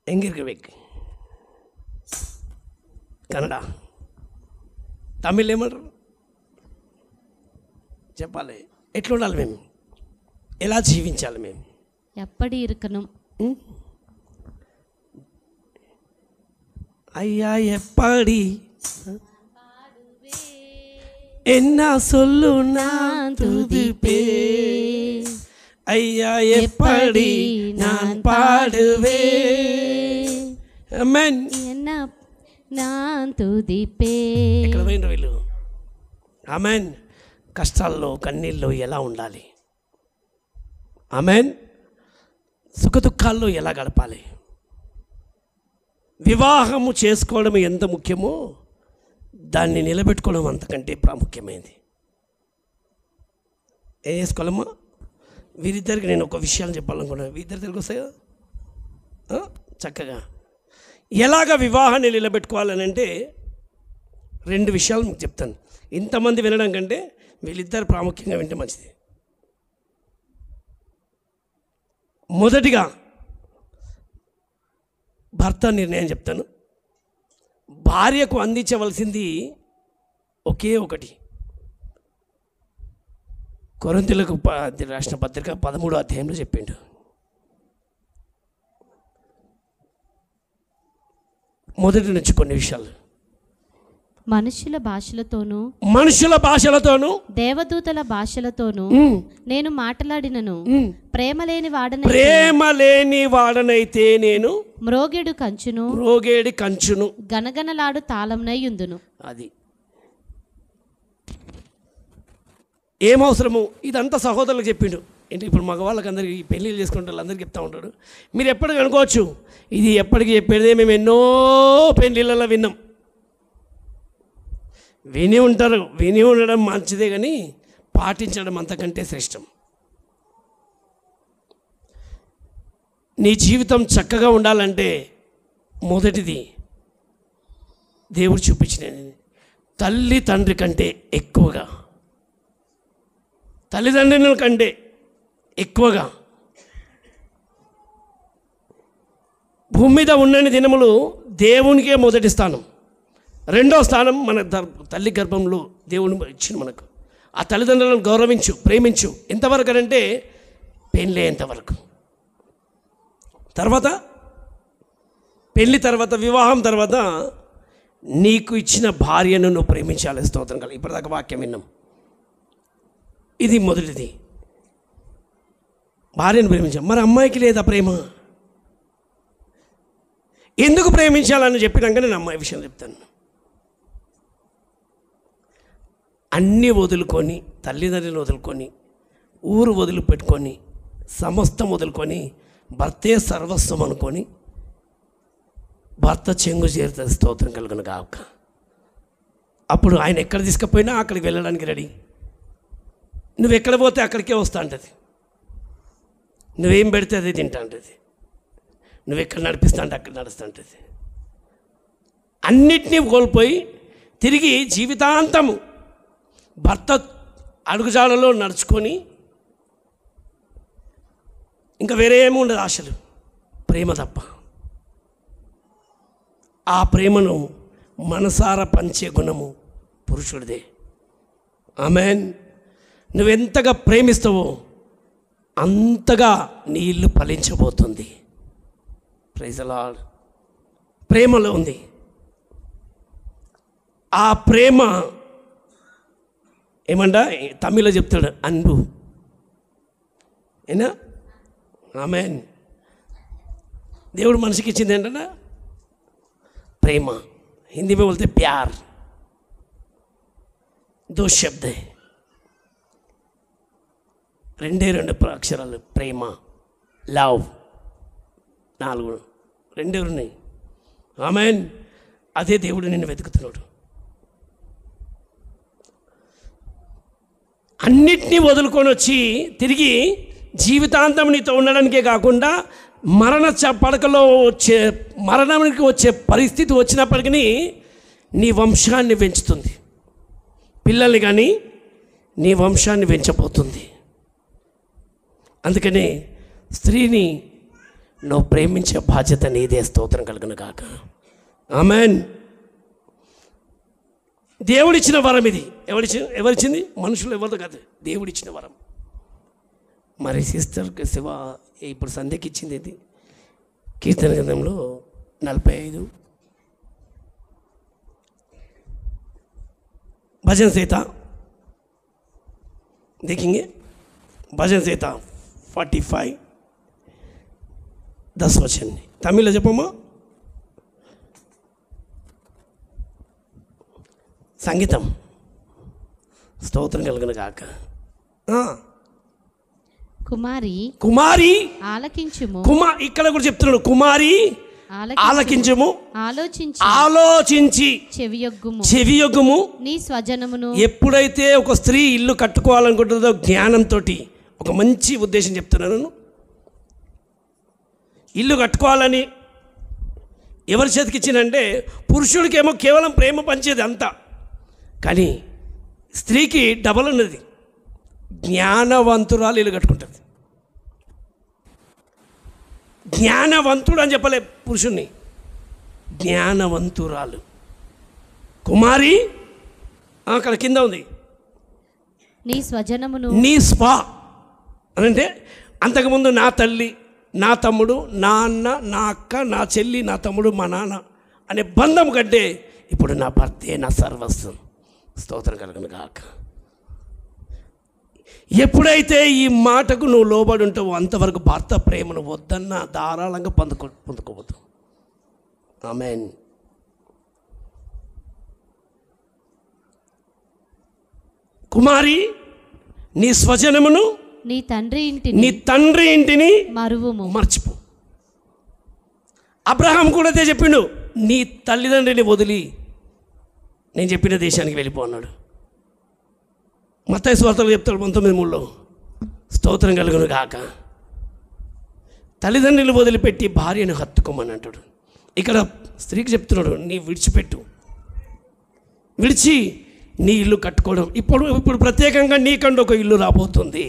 ఎంగిరికి కన్నడ తమిళ్ ఏమంటారు చెప్పాలి. ఎట్లా ఉండాలి మేము, ఎలా జీవించాలి మేము, ఎప్పటి ఇరుకను ஐயா எப்படி என்ன சொல்லு நான் துதிப்பே, ஐயா எப்படி நான் பாடுவே. ఆమేన్. ఎన్న நான் துதிப்பே. ఎక్కడ పోయిన వీళ్ళు. ఆమేన్. కష్టాల్లో కన్నీళ్ళు ఎలా ఉండాలి, ఆమేన్. సుఖ దుఃఖాల్లో ఎలా గడపాలి, వివాహము చేసుకోవడం ఎంత ముఖ్యమో దాన్ని నిలబెట్టుకోవడం అంతకంటే ప్రాముఖ్యమైనది. ఏం చేసుకోవాలమ్మా? వీరిద్దరికి నేను ఒక విషయాలు చెప్పాలనుకున్నాను. వీరిద్దరి దగ్గరికి వస్తాయా చక్కగా ఎలాగ వివాహాన్ని నిలబెట్టుకోవాలని అంటే 2 విషయాలు మీకు చెప్తాను. ఇంతమంది వినడం కంటే వీళ్ళిద్దరు ప్రాముఖ్యంగా వింటే మంచిది. మొదటిగా భర్త నిర్ణయం చెప్తాను. భార్యకు అందించవలసింది ఒకే ఒకటి. కొరింథీయులకు రాసిన పత్రిక 13వ అధ్యాయంలో చెప్పిండు. మొదటి నుంచి కొన్ని విషయాలు. మనుషుల భాషలతోనూ దేవదూతల భాషలతోనూ నేను మాట్లాడినను ప్రేమ లేని వాడనైతే నేను మ్రోగేడి కంచును గనగనలాడు తాళంనై యుందును. అది ఏమవసరము ఇదంతా సహోదరులకు చెప్పిండు. ఏంటి ఇప్పుడు మగవాళ్ళకి అందరికీ పెళ్ళిళ్ళు చేసుకుంటే వాళ్ళందరికీ చెప్తా ఉంటాడు. మీరు ఎప్పటికీ అనుకోవచ్చు ఇది ఎప్పటికీ చెప్పేదే, మేము ఎన్నో పెళ్ళిళ్ళలో విన్నాం. విని ఉంటారు, విని ఉండడం మంచిదే, కానీ పాటించడం అంతకంటే శ్రేష్టం. నీ జీవితం చక్కగా ఉండాలంటే మొదటిది దేవుడు చూపించిన తల్లి తండ్రి కంటే ఎక్కువగా, తల్లిదండ్రుల కంటే ఎక్కువగా భూమి మీద ఉన్నన్ని దినములు దేవునికే మొదటి స్థానం. 2వ స్థానం మన తల్లి గర్భంలో దేవుని ఇచ్చిన మనకు. ఆ తల్లిదండ్రులను గౌరవించు, ప్రేమించు. ఎంతవరకు అంటే పెళ్ళేంతవరకు. తర్వాత పెళ్లి తర్వాత, వివాహం తర్వాత నీకు ఇచ్చిన భార్యను నువ్వు ప్రేమించాలి. స్తోత్రం కల. ఇప్పటిదాకా వాక్యం విన్నాం. ఇది మొదటిది, భార్యను ప్రేమించాం. మరి అమ్మాయికి లేదా ప్రేమ? ఎందుకు ప్రేమించాలని చెప్పినాక నేను అమ్మాయి విషయం చెప్తాను. అన్నీ వదులుకొని, తల్లిదండ్రులు వదులుకొని, ఊరు వదిలిపెట్టుకొని, సమస్తం వదులుకొని, భర్తే సర్వస్వం అనుకొని భర్త చెంగు చేరుతుంది. స్తోత్రం కలుగును గాక. అప్పుడు ఆయన ఎక్కడ తీసుకుపోయినా అక్కడికి వెళ్ళడానికి రెడీ. నువ్వు ఎక్కడ పోతే అక్కడికే వస్తా ఉంటుంది. నువ్వేం పెడితే అదే తింటా ఉంటుంది. నువ్వు ఎక్కడ నడిపిస్తా అంటే అక్కడ నడుస్తూ ఉంటుంది. అన్నిటినీ కోల్పోయి తిరిగి జీవితాంతము భర్త అడుగుజాడలో నడుచుకొని ఇంకా వేరే ఏమి ఉండదు ఆశలు, ప్రేమ తప్ప. ఆ ప్రేమను మనసారా పంచే గుణము పురుషుడిదే. ఆమేన్. నువ్వెంతగా ప్రేమిస్తావో అంతగా నీ ఇల్లు ఫలించబోతుంది. Praise the lord. ప్రేమలో ఉంది. ఆ ప్రేమ ఏమంట తమిళ్లో చెప్తాడు, అన్బు. ఏనా? ఆమేన్. దేవుడు మనిషికి ఇచ్చింది ఏంటంటే ప్రేమ. हिंदी में बोलते प्यार. 2 शब्द है, 2 అక్షరాలు. ప్రేమ, లవ్, 4 ఉన్నాయి. ఆమేన్. అదే దేవుడు నిన్ను వెతుకుతున్నాడు. అన్నిటినీ వదులుకొని వచ్చి తిరిగి జీవితాంతం నీతో ఉండడానికే కాకుండా పడకలో మరణానికి వచ్చే పరిస్థితి వచ్చినప్పటికీ నీ వంశాన్ని పెంచుతుంది. పిల్లల్ని కానీ నీ వంశాన్ని పెంచబోతుంది. అందుకని స్త్రీని నువ్వు ప్రేమించే బాధ్యత నీదే. స్తోత్రం కలుగును గాక. ఆమేన్. దేవుడిచ్చిన వరం ఇది. ఎవరిచ్చింది? మనుషులు ఎవరితో కాదు, దేవుడిచ్చిన వరం. మరి సిస్టర్కి శివ ఇప్పుడు సంధ్యకి ఇచ్చింది ఇది. కీర్తన గ్రంథంలో 45 भजन संहिता देखेंगे. भजन संहिता 45 10 वचन. तमिल చెప్పమ్మా. సంగీతం. స్తోత్రం కలుగును గాక. కుమారి కుమారి ఆలకించుము. ఇక్కడ కూడా చెప్తున్నాడు, కుమారి ఆలకించుము, ఆలోచించి చెవియొగ్గుము. నీ స్వజనమును. ఎప్పుడైతే ఒక స్త్రీ ఇల్లు కట్టుకోవాలనుకుంటుందో జ్ఞానంతో, ఒక మంచి ఉద్దేశం చెప్తున్నాను. ఇల్లు కట్టుకోవాలని ఎవరి చేతికి ఇచ్చిందంటే, పురుషుడికేమో కేవలం ప్రేమ పంచేది అంతా, కానీ స్త్రీకి డబల్ ఉన్నది. జ్ఞానవంతురాలు ఇల్లు కట్టుకుంటుంది. జ్ఞానవంతుడు అని చెప్పలే పురుషుణ్ణి, జ్ఞానవంతురాలు. కుమారి అక్కడ కింద ఉంది, నీ స్వజనమును. నీ స్వా అంటే అంతకుముందు నా తల్లి, నా తమ్ముడు, నా అన్న, నా అక్క, నా చెల్లి, నా తమ్ముడు, మా నాన్న అనే బంధం కంటే ఇప్పుడు నా భర్తే నా సర్వస్వం. స్తోత్రం కలుగును గాక. ఎప్పుడైతే ఈ మాటకు నువ్వు లోబడి ఉంటావో అంతవరకు భర్త ప్రేమను వద్దన్నా ధారాళంగా పొందుకోవద్దు. ఆమేన్. కుమారి నీ స్వజనమును, నీ తండ్రి ఇంటిని మర్చిపో. అబ్రహాం కూడా అదే చెప్పిండు, నీ తల్లిదండ్రిని వదిలి నేను చెప్పిన దేశానికి వెళ్ళిపో అన్నాడు. మత్తయి సువార్తలో చెప్తాడు 19:3. స్తోత్రం కలుగును గాక. తల్లిదండ్రులు వదిలిపెట్టి భార్యను హత్తుకోమని అంటాడు. ఇక్కడ స్త్రీకి చెప్తున్నాడు, నీ విడిచిపెట్టు, విడిచి నీ ఇల్లు కట్టుకోవడం. ఇప్పుడు ప్రత్యేకంగా నీకంటూ ఒక ఇల్లు రాబోతుంది.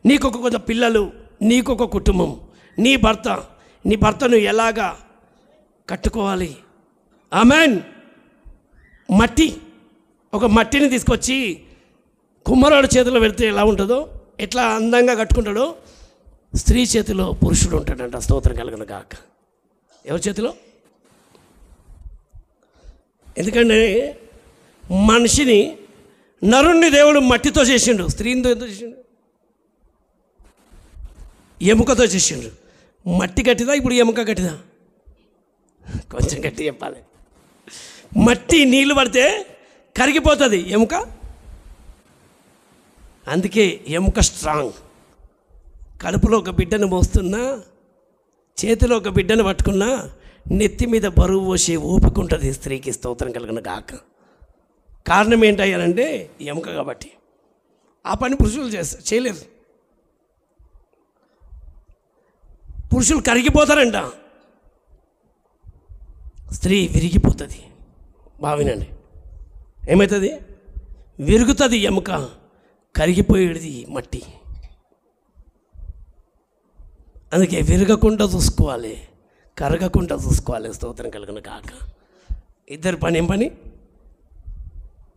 నీకొక కొంత పిల్లలు, నీకొక కుటుంబం, నీ భర్తను ఎలాగా కట్టుకోవాలి. ఆమేన్. ఒక మట్టిని తీసుకొచ్చి కుమ్మరాడు చేతిలో పెడితే ఎలా ఉంటుందో, ఎట్లా అందంగా కట్టుకుంటాడో స్త్రీ చేతిలో పురుషుడు ఉంటాడంట. స్తోత్రం కలుగును గాక. ఎవరి చేతిలో? ఎందుకంటే మనిషిని, నరుణ్ణి దేవుడు మట్టితో చేసిండు, స్త్రీతో ఎందుకు చేసిండు? ఎముకతో చేసిండు. మట్టి గట్టిదా, ఇప్పుడు ఎముక గట్టిదా? కొంచెం గట్టి చెప్పాలి. మట్టి నీళ్ళు పడితే కరిగిపోతుంది, ఎముక. అందుకే ఎముక స్ట్రాంగ్. కడుపులో ఒక బిడ్డను మోస్తున్నా, చేతిలో ఒక బిడ్డను పట్టుకున్నా, నెత్తి మీద బరువు పోసే ఓపిక ఉంటుంది స్త్రీకి. స్తోత్రం కలుగును గాక. కారణం ఏంటయ్యానంటే ఎముక కాబట్టి. ఆ పని పురుషులు చేయలేరు. పురుషులు కరిగిపోతారంట, స్త్రీ విరిగిపోతుంది. బావినండి, ఏమవుతుంది? విరుగుతుంది ఎముక, కరిగిపోయేది మట్టి. అందుకే విరగకుండా చూసుకోవాలి, కరగకుండా చూసుకోవాలి. స్తోత్రం కలుగును గాక. ఇద్దరు పని ఏం పని?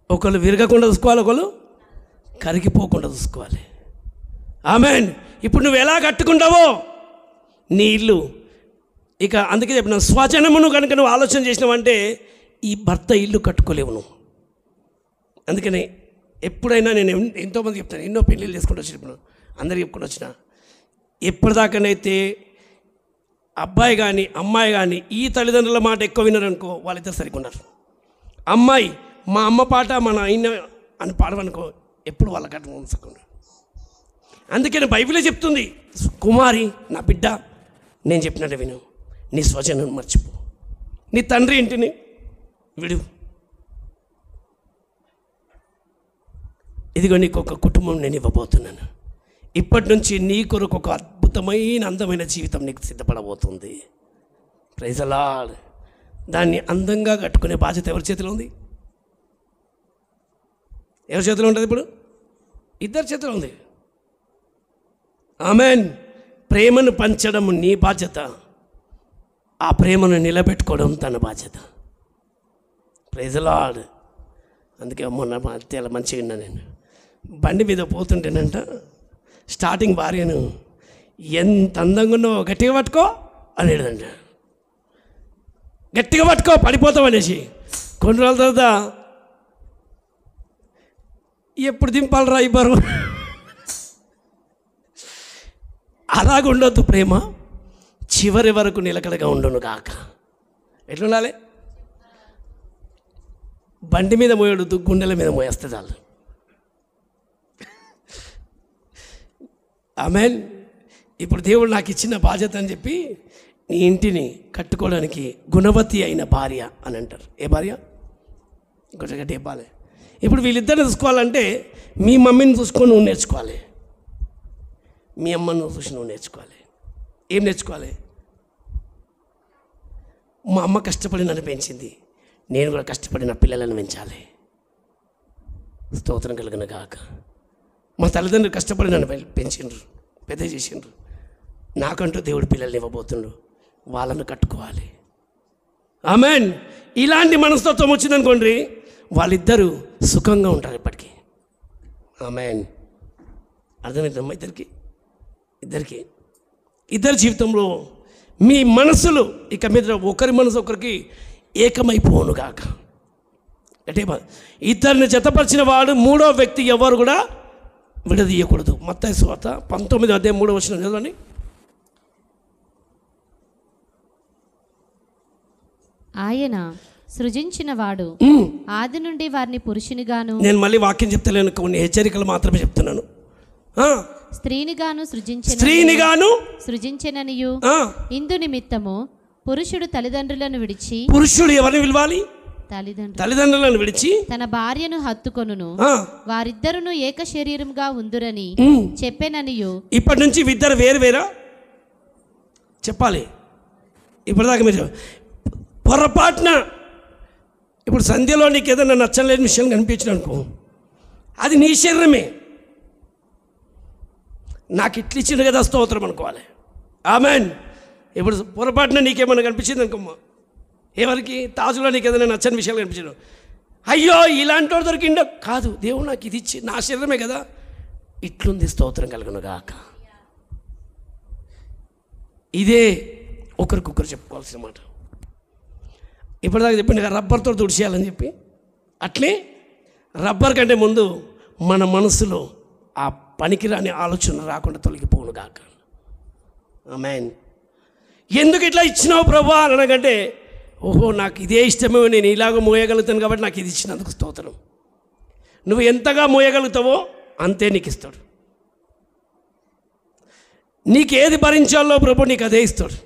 ఒకళ్ళు విరగకుండా చూసుకోవాలి, ఒకళ్ళు కరిగిపోకుండా చూసుకోవాలి. ఆమేన్. ఇప్పుడు నువ్వు ఎలా కట్టుకుంటావో నీ ఇల్లు, ఇక అందుకే చెప్పిన స్వజనమును కనుక నువ్వు ఆలోచన చేసినావంటే ఈ భర్త ఇల్లు కట్టుకోలేవు నువ్వు. అందుకని ఎప్పుడైనా నేను ఎంతోమంది చెప్తాను, ఎన్నో పెళ్ళిళ్ళు చేసుకుంటూ వచ్చిన అందరికి చెప్పుకుంటూ వచ్చిన, ఎప్పటిదాకానైతే అబ్బాయి కానీ అమ్మాయి కానీ ఈ తల్లిదండ్రుల మాట ఎక్కువ విన్నారనుకో, వాళ్ళిద్దరు సరిగ్గా ఉన్నారు. అమ్మాయి మా అమ్మ పాట మా నాయన అని పాడమనుకో, ఎప్పుడు వాళ్ళ కట్ట ఉంచుకున్నారు. అందుకని బైబిలే చెప్తుంది, కుమారి నా బిడ్డ నేను చెప్పినట్టు విను, నీ స్వజనం మర్చిపో, నీ తండ్రి ఇంటిని విడు. ఇదిగో నీకు ఒక కుటుంబం నేను ఇవ్వబోతున్నాను. ఇప్పటి నుంచి నీ కొరకు ఒక అద్భుతమైన అందమైన జీవితం నీకు సిద్ధపడబోతుంది. Praise the lord. దాన్ని అందంగా కట్టుకునే బాధ్యత ఎవరి చేతిలో ఉంది? ఎవరి చేతిలో ఉంటుంది? ఇప్పుడు ఇద్దరి చేతిలో ఉంది. ఆమేన్. ప్రేమను పంచడం నీ బాధ్యత, ఆ ప్రేమను నిలబెట్టుకోవడం తన బాధ్యత. Praise the lord. అందుకే మొన్న మా అత్తయ్య మంచిగా ఉన్నా, నేను బండి మీద పోతుంటేనంట స్టార్టింగ్ భార్యను ఎంత అందంగా ఉన్నావో గట్టిగా పట్టుకో అనేదంట. గట్టిగా పట్టుకో పడిపోతాం అనేసి. కొన్ని రోజుల తర్వాత ఎప్పుడు దింపాలరా ఈ బరువు. అలాగుండొద్దు ప్రేమ, చివరి వరకు నిలకడగా ఉండును కాక. ఎట్లుండాలి? బండి మీద మోయొద్దు, గుండెల మీద మోయేస్తే చాలు. ఆమేన్. ఇప్పుడు దేవుడు నాకు ఇచ్చిన బాధ్యత అని చెప్పి నీ ఇంటిని కట్టుకోవడానికి గుణవతి అయిన భార్య అని అంటారు. ఏ భార్య? ఇంకొక చెప్పాలి. ఇప్పుడు వీళ్ళిద్దరిని చూసుకోవాలంటే మీ మమ్మీని చూసుకొని నువ్వు నేర్చుకోవాలి, మీ అమ్మను చూసి నువ్వు నేర్చుకోవాలి. ఏం నేర్చుకోవాలి? మా అమ్మ కష్టపడి నన్ను పెంచింది, నేను కూడా కష్టపడి నా పిల్లలను పెంచాలి. స్తోత్రం కలుగును గాక. మా తల్లిదండ్రులు కష్టపడి నన్ను పెంచిండ్రు, పెద్ద చేసిండ్రు. నాకంటూ దేవుడు పిల్లల్ని ఇవ్వబోతుండ్రు, వాళ్ళను కట్టుకోవాలి. ఆమేన్. ఇలాంటి మనస్తత్వం వచ్చిందనుకోండి, వాళ్ళిద్దరూ సుఖంగా ఉంటారు ఎప్పటికీ. ఆమేన్. అర్థమవుతుందమ్మా? ఇద్దరికి ఇద్దరి జీవితంలో మీ మనసులు ఇక మీద ఒకరి మనసు ఒకరికి ఏకమైపోనుగాక. అంటే ఇద్దరిని జతపరిచిన వాడు మూడో వ్యక్తి ఎవరు కూడా విడదీయకూడదు. మత్తయి సువార్త 19:3 చదవండి. ఆయన సృజించిన వాడు ఆది నుండి వారిని పురుషునిగాను, నేను మళ్ళీ వాక్యం చెప్తలేను, కొన్ని హెచ్చరికలు మాత్రమే చెప్తున్నాను. స్త్రీనిగాను సృజించెననియు ఇందు నిమిత్తము పురుషుడు తల్లిదండ్రులను విడిచి, పురుషుడు ఎవరిని విలువాలి? తల్లిదండ్రులను విడిచి తన భార్యను హత్తుకొనును, వారిద్దరును ఏక శరీరంగా ఉందురని చెప్పెననియు. ఇప్పటి నుంచి ఇద్దరు వేరు వేరా చెప్పాలి. ఇప్పటిదాకా మీరు పొరపాటున ఇప్పుడు సంధ్యలో నీకు ఏదైనా నచ్చలేని విషయం కనిపించిన అనుకో, అది నీ శరీరమే. నాకు ఇట్లా ఇచ్చింది కదా స్తోత్రం అనుకోవాలి. ఆమేన్. ఇప్పుడు పొరపాటున నీకేమైనా కనిపించింది అనుకోమ్మా, ఎవరికి తాజులో నీకు ఏదైనా నచ్చని విషయాలు కనిపించడం, అయ్యో ఇలాంటి వాడు దొరికిండో కాదు, దేవుడు నాకు ఇది ఇచ్చి నా శరీరమే కదా, ఇట్లుంది. స్తోత్రం కలుగును గాక. ఇదే ఒకరికొకరు చెప్పుకోవాల్సిన మాట. ఇప్పటిదాకా చెప్పింది కదా రబ్బర్తో తుడిచేయాలని చెప్పి, అట్లే రబ్బర్ కంటే ముందు మన మనసులో ఆ పనికిరాని ఆలోచన రాకుండా తొలగిపోను గాక. ఆమేన్. ఎందుకు ఇట్లా ఇచ్చినావు ప్రభువా అనకంటే, ఓహో నాకు ఇదే ఇష్టమే, నేను ఇలాగ మోయగలుగుతాను కాబట్టి నాకు ఇది ఇచ్చినందుకు స్తోత్రం. నువ్వు ఎంతగా మోయగలుగుతావో అంతే నీకు ఇస్తాడు. నీకేది భరించాలో ప్రభు నీకు అదే ఇస్తాడు.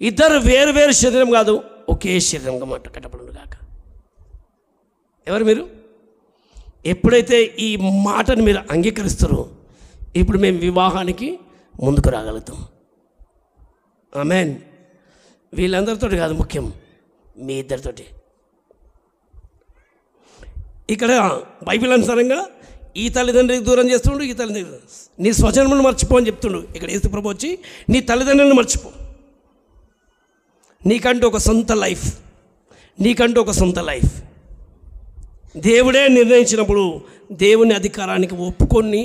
ఇద్దరు వేరు వేరు శరీరం కాదు, ఒకే శరీరంగా మాట కట్టబడును గాక. ఎవరు మీరు? ఎప్పుడైతే ఈ మాటను మీరు అంగీకరిస్తారో ఇప్పుడు మేము వివాహానికి ముందుకు రాగలుగుతాం. ఆమేన్. వీళ్ళందరితోటి కాదు, ముఖ్యం మీ ఇద్దరితోటి. ఇక్కడ బైబిల్ అనుసారంగా ఈ తల్లిదండ్రులకు దూరం చేస్తుండు, ఈ తల్లిదండ్రులు నీ స్వజన్మను మర్చిపో అని చెప్తుండు. ఇక్కడ యేసు ప్రభు వచ్చి నీ తల్లిదండ్రులను మర్చిపో, నీకంటూ ఒక సొంత లైఫ్, నీకంటూ ఒక సొంత లైఫ్ దేవుడే నిర్ణయించినప్పుడు దేవుని అధికారానికి ఒప్పుకొని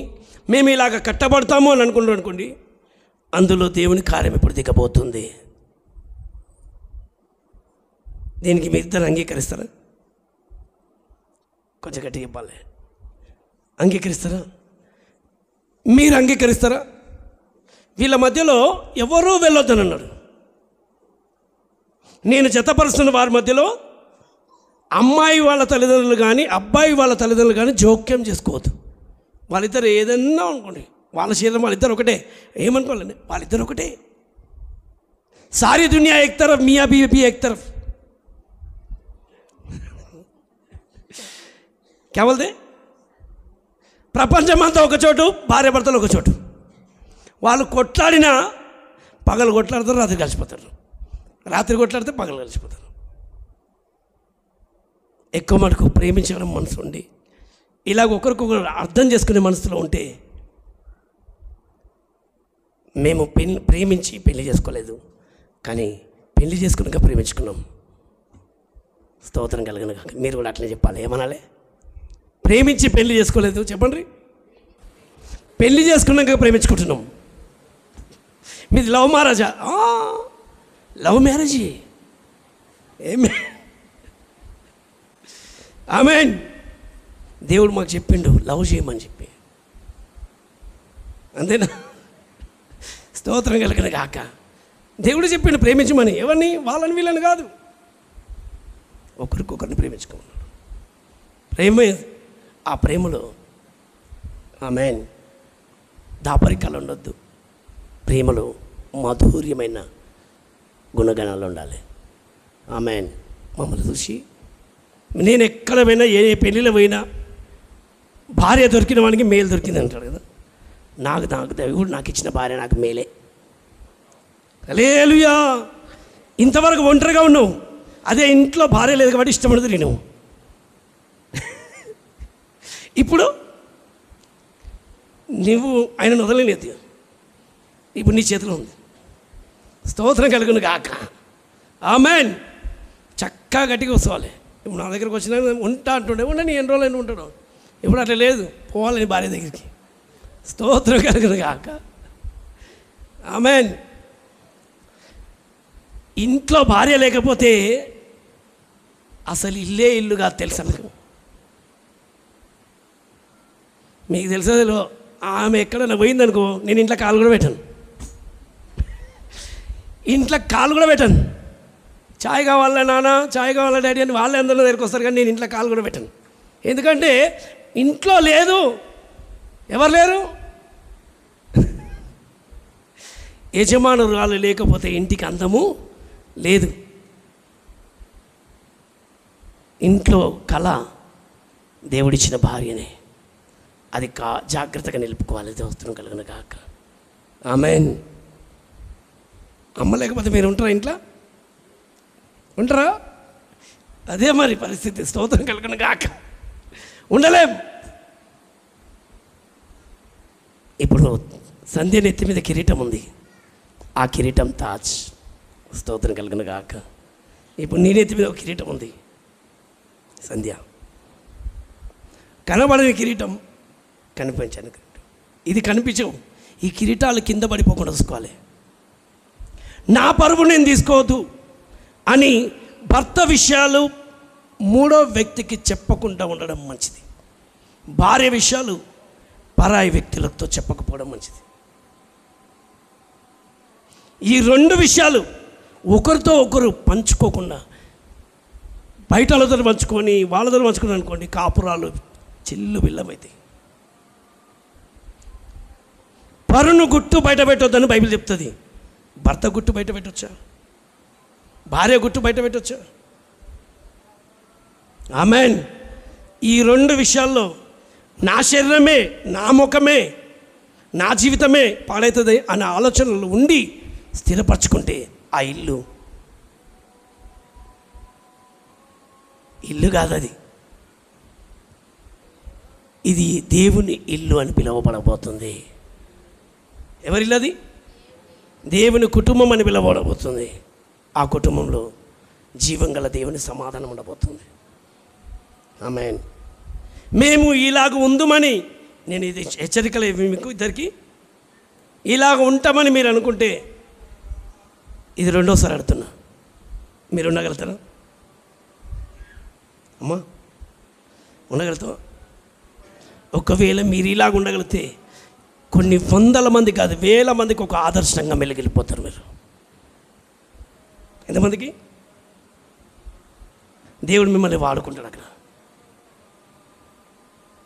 మేము ఇలాగ కట్టబడతాము అని అనుకుంటాం అనుకోండి, అందులో దేవుని కార్యం ఇప్పుడు దిగబోతుంది. దీనికి మీ ఇద్దరు అంగీకరిస్తారా? కొంచెం గట్టిగా చెప్పాలి. అంగీకరిస్తారా? మీరు అంగీకరిస్తారా? వీళ్ళ మధ్యలో ఎవరూ వెళ్ళొద్దని అన్నాడు. నేను జతపరుస్తున్న వారి మధ్యలో అమ్మాయి వాళ్ళ తల్లిదండ్రులు కానీ అబ్బాయి వాళ్ళ తల్లిదండ్రులు కానీ జోక్యం చేసుకోవద్దు. వాళ్ళిద్దరు ఏదన్నా అనుకోండి, వాళ్ళ శరీరం వాళ్ళిద్దరు ఒకటే, ఏమనుకోవాలండి, వాళ్ళిద్దరు ఒకటే. సారీ దునియా ఏక్ తరఫ్, మియా బీబీ ఏక్ తరఫ్. క్యా బోల్తే? ప్రపంచమంతా ఒక చోటు, భార్యాభర్తలు ఒక చోటు. వాళ్ళు కొట్లాడినా పగలు కొట్లాడతారు, రాత్రి కలిసిపోతారు, రాత్రి కొట్లాడితే పగలు కలిసిపోతారు. ఎక్కువ మటుకు ప్రేమించడం మనసు ఉండి ఇలాగ ఒకరికొకరు అర్థం చేసుకునే మనసులో ఉంటే, మేము ప్రేమించి పెళ్లి చేసుకోలేదు, కానీ పెళ్లి చేసుకున్నాక ప్రేమించుకున్నాం. స్తోత్రం కలిగిన మీరు కూడా అట్లనే చెప్పాలి. ఏమనాలి? ప్రేమించి పెళ్లి చేసుకోలేదు చెప్పండి, పెళ్లి చేసుకున్నాక ప్రేమించుకుంటున్నాం. మీది లవ్ మ్యారేజా? Love marriage. ఏమే? ఆమేన్. దేవుడు మాకు చెప్పిండు లవ్ చేయమని చెప్పి, అంతేనా? స్తోత్రం కలిగిన కాక దేవుడు చెప్పిండు ప్రేమించమని. ఎవరిని? వాళ్ళని వీళ్ళని కాదు, ఒకరికొకరిని ప్రేమించుకోమన్నాడు. ప్రేమే. ఆ ప్రేమలో ఆమేన్ దాపరికాలు ఉండొద్దు. ప్రేమలో మాధుర్యమైన గుణగణాలు ఉండాలి. ఆమేన్. మమ్మల్ని చూసి నేను ఎక్కడ పోయినా, ఏ పెళ్ళిలో పోయినా భార్య దొరికిన వానికి మేలు దొరికింది అంటాడు కదా. నాకు దేవుడు నాకు ఇచ్చిన భార్య నాకు మేలే. హల్లెలూయా. ఇంతవరకు ఒంటరిగా ఉన్నావు, అదే ఇంట్లో భార్య లేదు కాబట్టి ఇష్టపడదు నేను. ఇప్పుడు నువ్వు ఆయనను వదలలేదు, ఇప్పుడు నీ చేతిలో ఉంది. స్తోత్రం కలుగును గాక. ఆమేన్. చక్కగా గట్టిగా వస్తవాలి. ఇప్పుడు నా దగ్గరకు వచ్చినా ఉంటా అంటుండే, ఉండని ఎన్ని రోజులైనా ఉంటాడు. ఇప్పుడు అట్లా లేదు, పోవాలని భార్య దగ్గరికి. స్తోత్రం కలుగును గాక. ఆమేన్. ఇంట్లో భార్య లేకపోతే అసలు ఇల్లే ఇల్లు కాదు తెలుసా మీకు? మీకు తెలుసా? ఆమె ఎక్కడన్నా పోయిందనుకో, నేను ఇంట్లో కాలు కూడా పెట్టాను, ఇంట్లో కాలు కూడా పెట్టాను. చాయ్ కావాలా నాన్న, చాయ్ కావాలా డాడీ అని వాళ్ళే అందరూ దగ్గరికి వస్తారు, కానీ నేను ఇంట్లో కాలు కూడా పెట్టాను. ఎందుకంటే ఇంట్లో లేదు, ఎవరు లేరు. యజమానురాలు లేకపోతే ఇంటికి అందము లేదు. ఇంట్లో కళ దేవుడిచ్చిన భార్యనే, అది జాగ్రత్తగా నిలుపుకోవాలి. దోస్తును కలుగున కాక. ఆమేన్. అమ్మ లేకపోతే మీరు ఉంటారా? ఇంట్లో ఉంటారా? అదే మరి పరిస్థితి. స్తోత్రం కలుగున కాక. ఉండలేం. ఇప్పుడు సంధ్య నెత్తి మీద కిరీటం ఉంది, ఆ కిరీటం తాజ్. స్తోత్రం కలుగున కాక. ఇప్పుడు నీ నెత్తి మీద ఒక కిరీటం ఉంది, సంధ్య. కనబడని కిరీటం, కనిపించని కిరీటం. ఇది కనిపించవు. ఈ కిరీటాలు కింద పడిపోకుండా చూసుకోవాలి. నా పరువు నేను తీసుకోవద్దు అని భర్త విషయాలు మూడో వ్యక్తికి చెప్పకుండా ఉండడం మంచిది. భార్య విషయాలు పరాయి వ్యక్తులతో చెప్పకపోవడం మంచిది. ఈ రెండు విషయాలు ఒకరితో ఒకరు పంచుకోకుండా బయట వాళ్ళతో పంచుకొని వాళ్ళతో పంచుకుని అనుకోండి, కాపురాలు చిల్లు బిల్లమైతాయి. పరును గుట్టు బయట పెట్టొద్దని బైబిల్ చెప్తుంది. భర్త గుట్టు బయట పెట్టొచ్చా? భార్య గుట్టు బయట పెట్టొచ్చా? ఆమెన్. ఈ రెండు విషయాల్లో నా శరీరమే, నా ముఖమే, నా జీవితమే పాడవుతుంది అనే ఆలోచనలు ఉండి స్థిరపరచుకుంటే ఆ ఇల్లు కాదు, ఇది దేవుని ఇల్లు అని పిలువబడబోతుంది. ఎవరిల్లు అది? దేవుని కుటుంబం అని పిలువబడబోతుంది. ఆ కుటుంబంలో జీవం గల దేవుని సమాధానం ఉండబోతుంది. ఆమేన్. మేము ఇలాగ ఉందమని నేను ఇది హెచ్చరికలు మీకు ఇద్దరికి, ఇలాగ ఉంటామని మీరు అనుకుంటే ఇది రెండోసారి అడుగుతున్నా, మీరు ఉండగలుగుతారా అమ్మా? ఉండగలుగుతావా? ఒకవేళ మీరు ఇలాగ ఉండగలిగితే కొన్ని వందల మంది కాదు, వేల మందికి ఒక ఆదర్శంగా మెలిగిలిపోతారు మీరు. ఎంతమందికి దేవుడు మిమ్మల్ని వాడుకుంటాడు అక్కడ.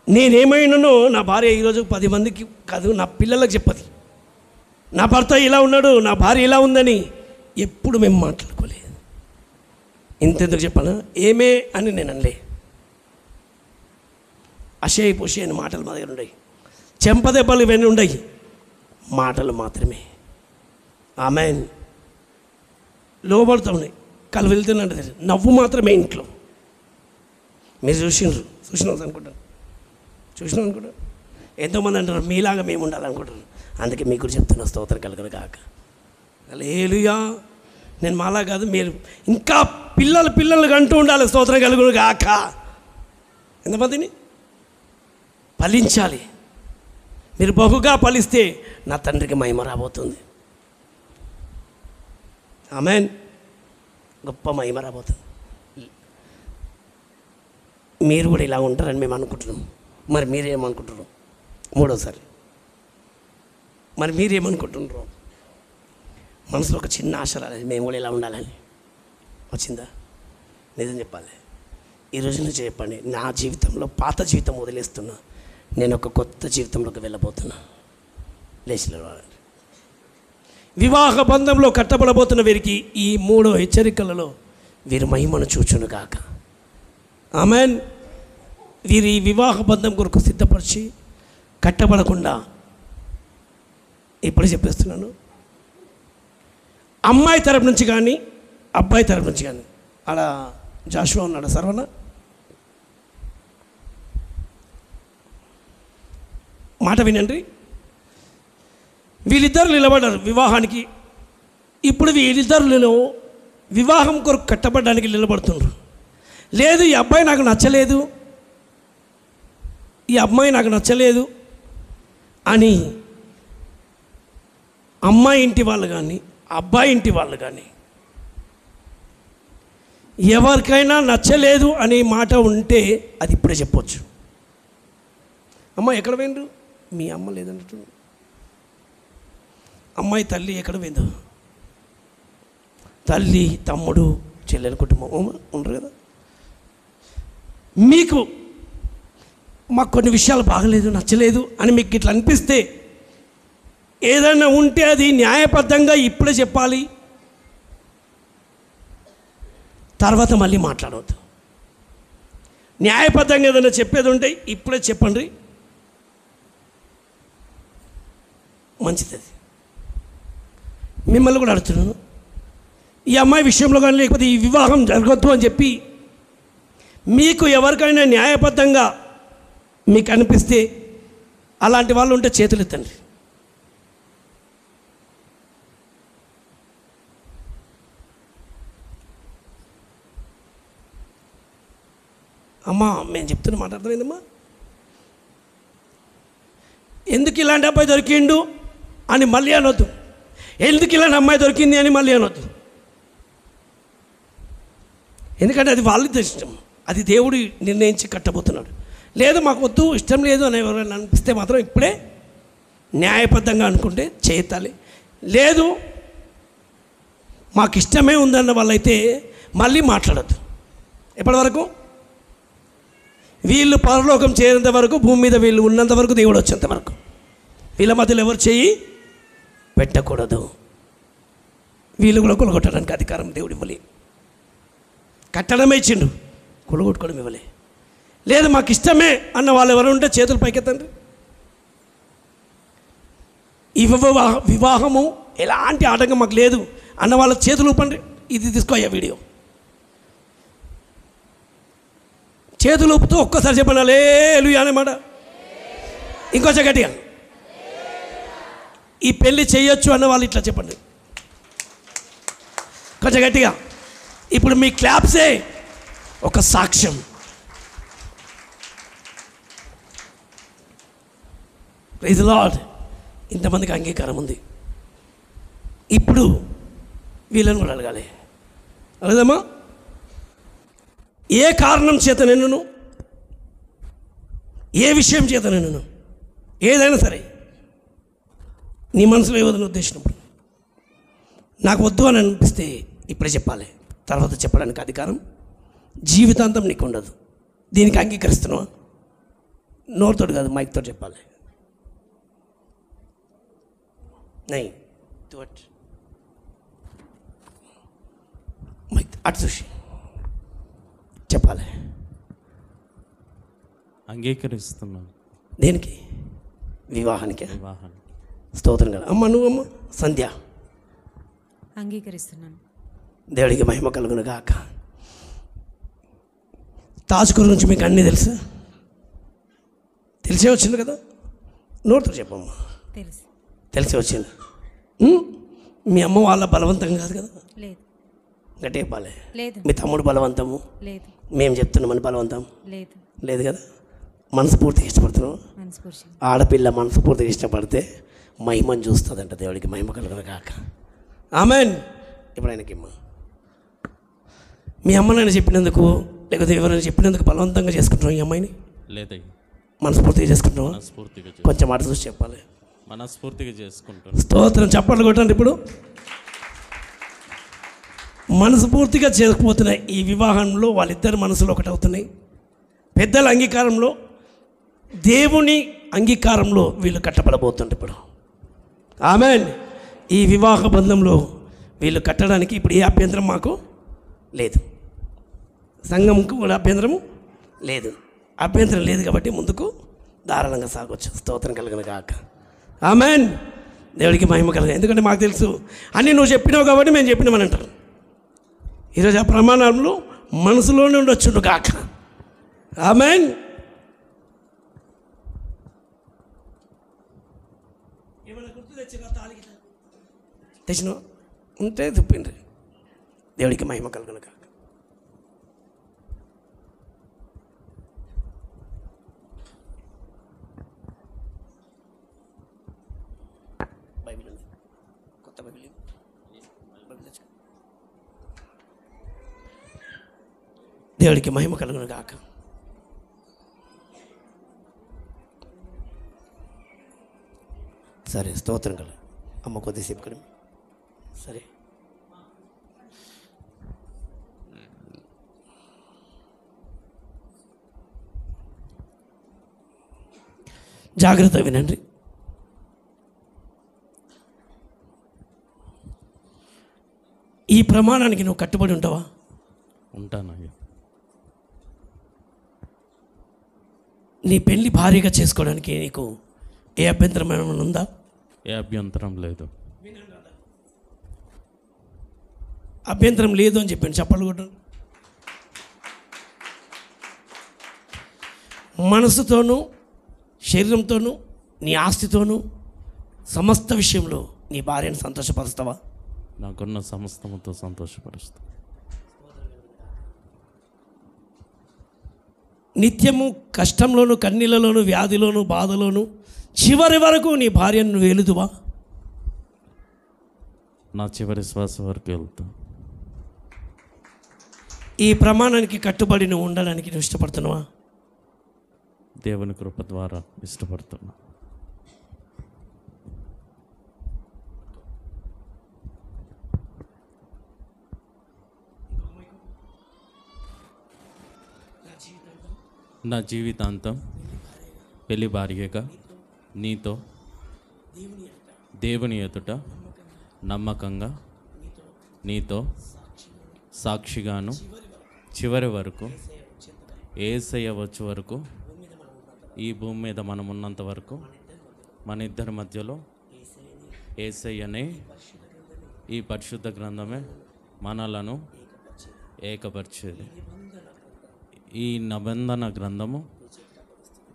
నేనేమైనానో నా భార్య ఈరోజు 10 మందికి కాదు, నా పిల్లలకు చెప్పది నా భర్త ఇలా ఉన్నాడు, నా భార్య ఇలా ఉందని ఎప్పుడు మేము మాట్లాడుకోలేదు. ఇంతెందుకు చెప్పాను, ఏమే అని నేను అనలే. అషేయి పొషి అని మాటలు మా దగ్గర ఉన్నాయి, చెంపదెబ్బలు ఇవన్నీ ఉన్నాయి, మాటలు మాత్రమే. ఆమెన్. లోబడుతూ ఉన్నాయి, కళ్ళు వెళ్తున్నట్టు నవ్వు మాత్రమే ఇంట్లో. మీరు చూసినారు అనుకుంటాను. ఎంతోమంది అంటారు మీలాగా మేము ఉండాలనుకుంటారు. అందుకే మీకు కూడా చెప్తున్నా, స్తోత్రం కలుగును గాక. హల్లెలూయా. నేను మాలా కాదు, మీరు ఇంకా పిల్లలు అంటూ ఉండాలి, స్తోత్రం కలుగును గాక. ఎంతమందిని ఫలించాలి. మీరు బహుగా ఫలిస్తే నా తండ్రికి మహిమ రాబోతుంది. ఆమేన్. గొప్ప మహిమ రాబోతుంది. మీరు కూడా ఇలా ఉంటారని మేము అనుకుంటున్నాం. మరి మీరేమనుకుంటున్నారు? మూడోసారి మరి మీరేమనుకుంటున్నారు? మనసులో ఒక చిన్న ఆశ రాలేదు, మేము కూడా ఇలా ఉండాలని వచ్చిందా? నిజం చెప్పాలి. ఈరోజు నుంచి చెప్పండి, నా జీవితంలో పాత జీవితం వదిలేస్తున్నా, నేను ఒక కొత్త జీవితంలోకి వెళ్ళబోతున్నా. లేచిలో వివాహ బంధంలో కట్టబడబోతున్న వీరికి ఈ 3 హెచ్చరికలలో వీరి మహిమను చూచును గాక. ఆమెన్. వీరి వివాహ బంధం కొరకు సిద్ధపరిచి కట్టబడకుండా ఇప్పుడు చెప్పేస్తున్నాను, అమ్మాయి తరపు నుంచి కానీ అబ్బాయి తరపు నుంచి కానీ. ఆడ జాషువా ఉన్నాడు, సర్వన మాట వినండి. వీళ్ళిద్దరు నిలబడ్డారు వివాహానికి. ఇప్పుడు వీళ్ళిద్దరు వివాహం కొరకు కట్టబడడానికి నిలబడుతున్నారు. లేదు ఈ అబ్బాయి నాకు నచ్చలేదు, ఈ అమ్మాయి నాకు నచ్చలేదు అని అమ్మాయి ఇంటి వాళ్ళు కానీ అబ్బాయి ఇంటి వాళ్ళు కానీ ఎవరికైనా నచ్చలేదు అనే మాట ఉంటే అది ఇప్పుడే చెప్పొచ్చు. అమ్మ ఎక్కడ పోయిండ్రు? మీ అమ్మ లేదన్నట్టు. అమ్మాయి తల్లి ఎక్కడ పోయిందో? తల్లి, తమ్ముడు, చెల్లెల కుటుంబం ఉండరు కదా. మీకు మాకు కొన్ని విషయాలు బాగలేదు, నచ్చలేదు అని మీకు ఇట్లా అనిపిస్తే ఏదైనా ఉంటే అది న్యాయబద్ధంగా ఇప్పుడే చెప్పాలి, తర్వాత మళ్ళీ మాట్లాడవద్దు. న్యాయబద్ధంగా ఏదైనా చెప్పేది ఉంటే ఇప్పుడే చెప్పండి, మంచిది. మిమ్మల్ని కూడా అడుగుతున్నాను, ఈ అమ్మాయి విషయంలో కానీ లేకపోతే ఈ వివాహం జరగద్దు అని చెప్పి మీకు ఎవరికైనా న్యాయబద్ధంగా మీకు అనిపిస్తే అలాంటి వాళ్ళు ఉంటే చేతులు ఎత్తండి. అమ్మా మేము చెప్తున్న మాట అర్థమైందమ్మా? ఎందుకు ఇలాంటి అబ్బాయి దొరికిండు అని మళ్ళీ అనొద్దు. ఎందుకు ఇలా అమ్మాయి దొరికింది అని మళ్ళీ అనొద్దు. ఎందుకంటే అది వాళ్ళ ఇష్టం, అది దేవుడు నిర్ణయించి కట్టబోతున్నాడు. లేదు మాకు వద్దు, ఇష్టం లేదు అని ఎవరైనా అనిపిస్తే మాత్రం ఇప్పుడే న్యాయబద్ధంగా అనుకుంటే చేయతాలి. లేదు మాకు ఇష్టమే ఉందన్న వాళ్ళైతే మళ్ళీ మాట్లాడద్దు. ఎప్పటి వరకు? వీళ్ళు పరలోకం చేరేంత వరకు, భూమి మీద వీళ్ళు ఉన్నంత వరకు, దేవుడు వచ్చేంత వరకు వీళ్ళ మధ్యలో ఎవరు చేయి పెట్టకూడదు. వీళ్ళు కూడా కొలగొట్టడానికి అధికారం దేవుడు ఇవ్వలే. కట్టడమే ఇచ్చిండు, కొలగొట్టుకోవడం ఇవ్వలే. లేదు మాకు ఇష్టమే అన్న వాళ్ళు ఎవరు ఉంటే చేతులు పైకెత్తండి. ఈ వివాహము ఎలాంటి ఆటంకం మాకు లేదు అన్న వాళ్ళ చేతులు ఊపండి. ఇది తీసుకోయ్యా వీడియో. చేతులు ఊపుతూ ఒక్కసారి చెప్పండి హల్లెలూయా అన్నమాట. ఇంకొంచెం గట్టిగా ఈ పెళ్ళి చేయొచ్చు అన్న వాళ్ళు ఇట్లా చెప్పండి కొంచెం గట్టిగా. ఇప్పుడు మీ క్లాప్సే ఒక సాక్ష్యం. Praise the lord. ఇంతమందికి అంగీకారం ఉంది. ఇప్పుడు వీళ్ళని కూడా అడగాలి. అడగదమ్మా, ఏ కారణం చేత నిన్ను, ఏ విషయం చేత నిన్ను, ఏదైనా సరే నీ మనసులో ఏదైనా ఉద్దేశం నాకు వద్దు అని అనిపిస్తే ఇప్పుడే చెప్పాలి. తర్వాత చెప్పడానికి అధికారం జీవితాంతం నీకు ఉండదు. దీనికి అంగీకరిస్తున్నావా? నోరుతోటి కాదు, మైక్తో చెప్పాలి. నై మైక్ అటు చూసి చెప్పాలి. అంగీకరిస్తున్నాను. దేనికి? వివాహానికి. వివాహానికి. స్తోత్రం కదా. అమ్మ నువ్వమ్మ సంధ్య. అంగీకరిస్తున్నాను. దేవుడికి మహిమ కలుగును గాక. తాజ్ గురించి మీకు అన్నీ తెలుసు, తెలిసే వచ్చింది కదా. నోటితో చెప్పమ్మా. తెలుసు. తెలిసే వచ్చింది. మీ అమ్మ వాళ్ళ బలవంతం కాదు కదా. లేదు. గట్టి చెప్పాలి. లేదు. మీ తమ్ముడు బలవంతము. లేదు. మేము చెప్తున్నామని బలవంతం లేదు. లేదు కదా. మనస్ఫూర్తిగా ఇష్టపడుతున్నాం. మనస్ఫూర్తి. ఆడపిల్ల మనస్ఫూర్తిగా ఇష్టపడితే మహిమను చూస్తుందంట. దేవుడికి మహిమ కలుగును గాక. ఆమెన్. ఇప్పుడు ఆయనకిమ్మ మీ అమ్మనైనా చెప్పినందుకు, లేకపోతే ఎవరైనా చెప్పినందుకు బలవంతంగా చేసుకుంటున్నాం ఈ అమ్మాయిని? లేదయ్య. మనస్ఫూర్తిగా చేసుకుంటున్నాం. మనస్ఫూర్తిగా కొంచెం మాట చూసి చెప్పాలి. మనస్ఫూర్తిగా చేసుకుంటాను. స్తోత్రం. చప్పట్లు కొట్టండి. ఇప్పుడు మనస్ఫూర్తిగా చేసుకుపోతున్నాయి ఈ వివాహంలో. వాళ్ళిద్దరు మనసులో ఒకటవుతున్నాయి. పెద్దల అంగీకారంలో, దేవుని అంగీకారంలో వీళ్ళు కట్టబడబోతుంది ఇప్పుడు. ఆమెన్. ఈ వివాహ బంధంలో వీళ్ళు కట్టడానికి ఇప్పుడు ఏ అభ్యంతరం మాకు లేదు. సంఘంకు కూడా అభ్యంతరము లేదు. అభ్యంతరం లేదు కాబట్టి ముందుకు ధారాళంగా సాగవచ్చు. స్తోత్రం కలుగును గాక. ఆమెన్. దేవుడికి మహిమ కలుగు. ఎందుకంటే మాకు తెలుసు అన్నీ నువ్వు చెప్పినావు కాబట్టి మేము చెప్పినామని అంటారు. ఈరోజు ఆ ప్రమాణాలు మనసులోనే ఉండొచ్చుండు గాక. ఆమెన్. ఏమైనా గుర్తు తెచ్చిన ఉంటే చెప్పిండ్రి. దేవుడికి మహిమ కలుగును గాక. బైబిల్ ఉంది, కొత్త బైబిల్. దేవుడికి మహిమ కలుగును గాక. సరే, స్తోత్రం కల. అమ్మ కొద్దిసేపు కదా. సరే, జాగ్రత్త వినండి. ఈ ప్రమాణానికి నువ్వు కట్టుబడి ఉంటావా? ఉంటానయ్యా. నీ పెళ్లి భారీగా చేసుకోవడానికి నీకు ఏ అభ్యంతరం ఏమైనా ఉందా? ఏ అభ్యంతరం లేదు. అభ్యంతరం లేదు అని చెప్పాను. చెప్పాలి కూడా. మనసుతోనూ శరీరంతోనూ నీ ఆస్తితోనూ సమస్త విషయంలో నీ భార్యను సంతోషపరుస్తావా? నాకున్న సమస్తముతో సంతోషపరుస్తా. నిత్యము కష్టంలోను, కన్నీళ్ళలోను, వ్యాధిలోను, బాధలోను చివరి వరకు నీ భార్యను నువ్వు వెలుదువా? నా చివరి శ్వాస వరకు వెళ్తా. ఈ ప్రమాణానికి కట్టుబడి నువ్వు ఉండడానికి నువ్వు ఇష్టపడుతున్నావా? దేవుని కృప ద్వారా ఇష్టపడుతున్నా. నా జీవితాంతం పెళ్లి భార్యగా నీతో దేవుని ఎదుట నమ్మకంగా నీతో సాక్షిగాను చివరి వరకు యేసయ్య వచ్చే వరకు ఈ భూమి మీద మనం ఉన్నంత వరకు మన ఇద్దరి మధ్యలో యేసయ్యనే ఈ పరిశుద్ధ గ్రంథమే మనలను ఏకపరిచేది. ఈ నిబంధన గ్రంథము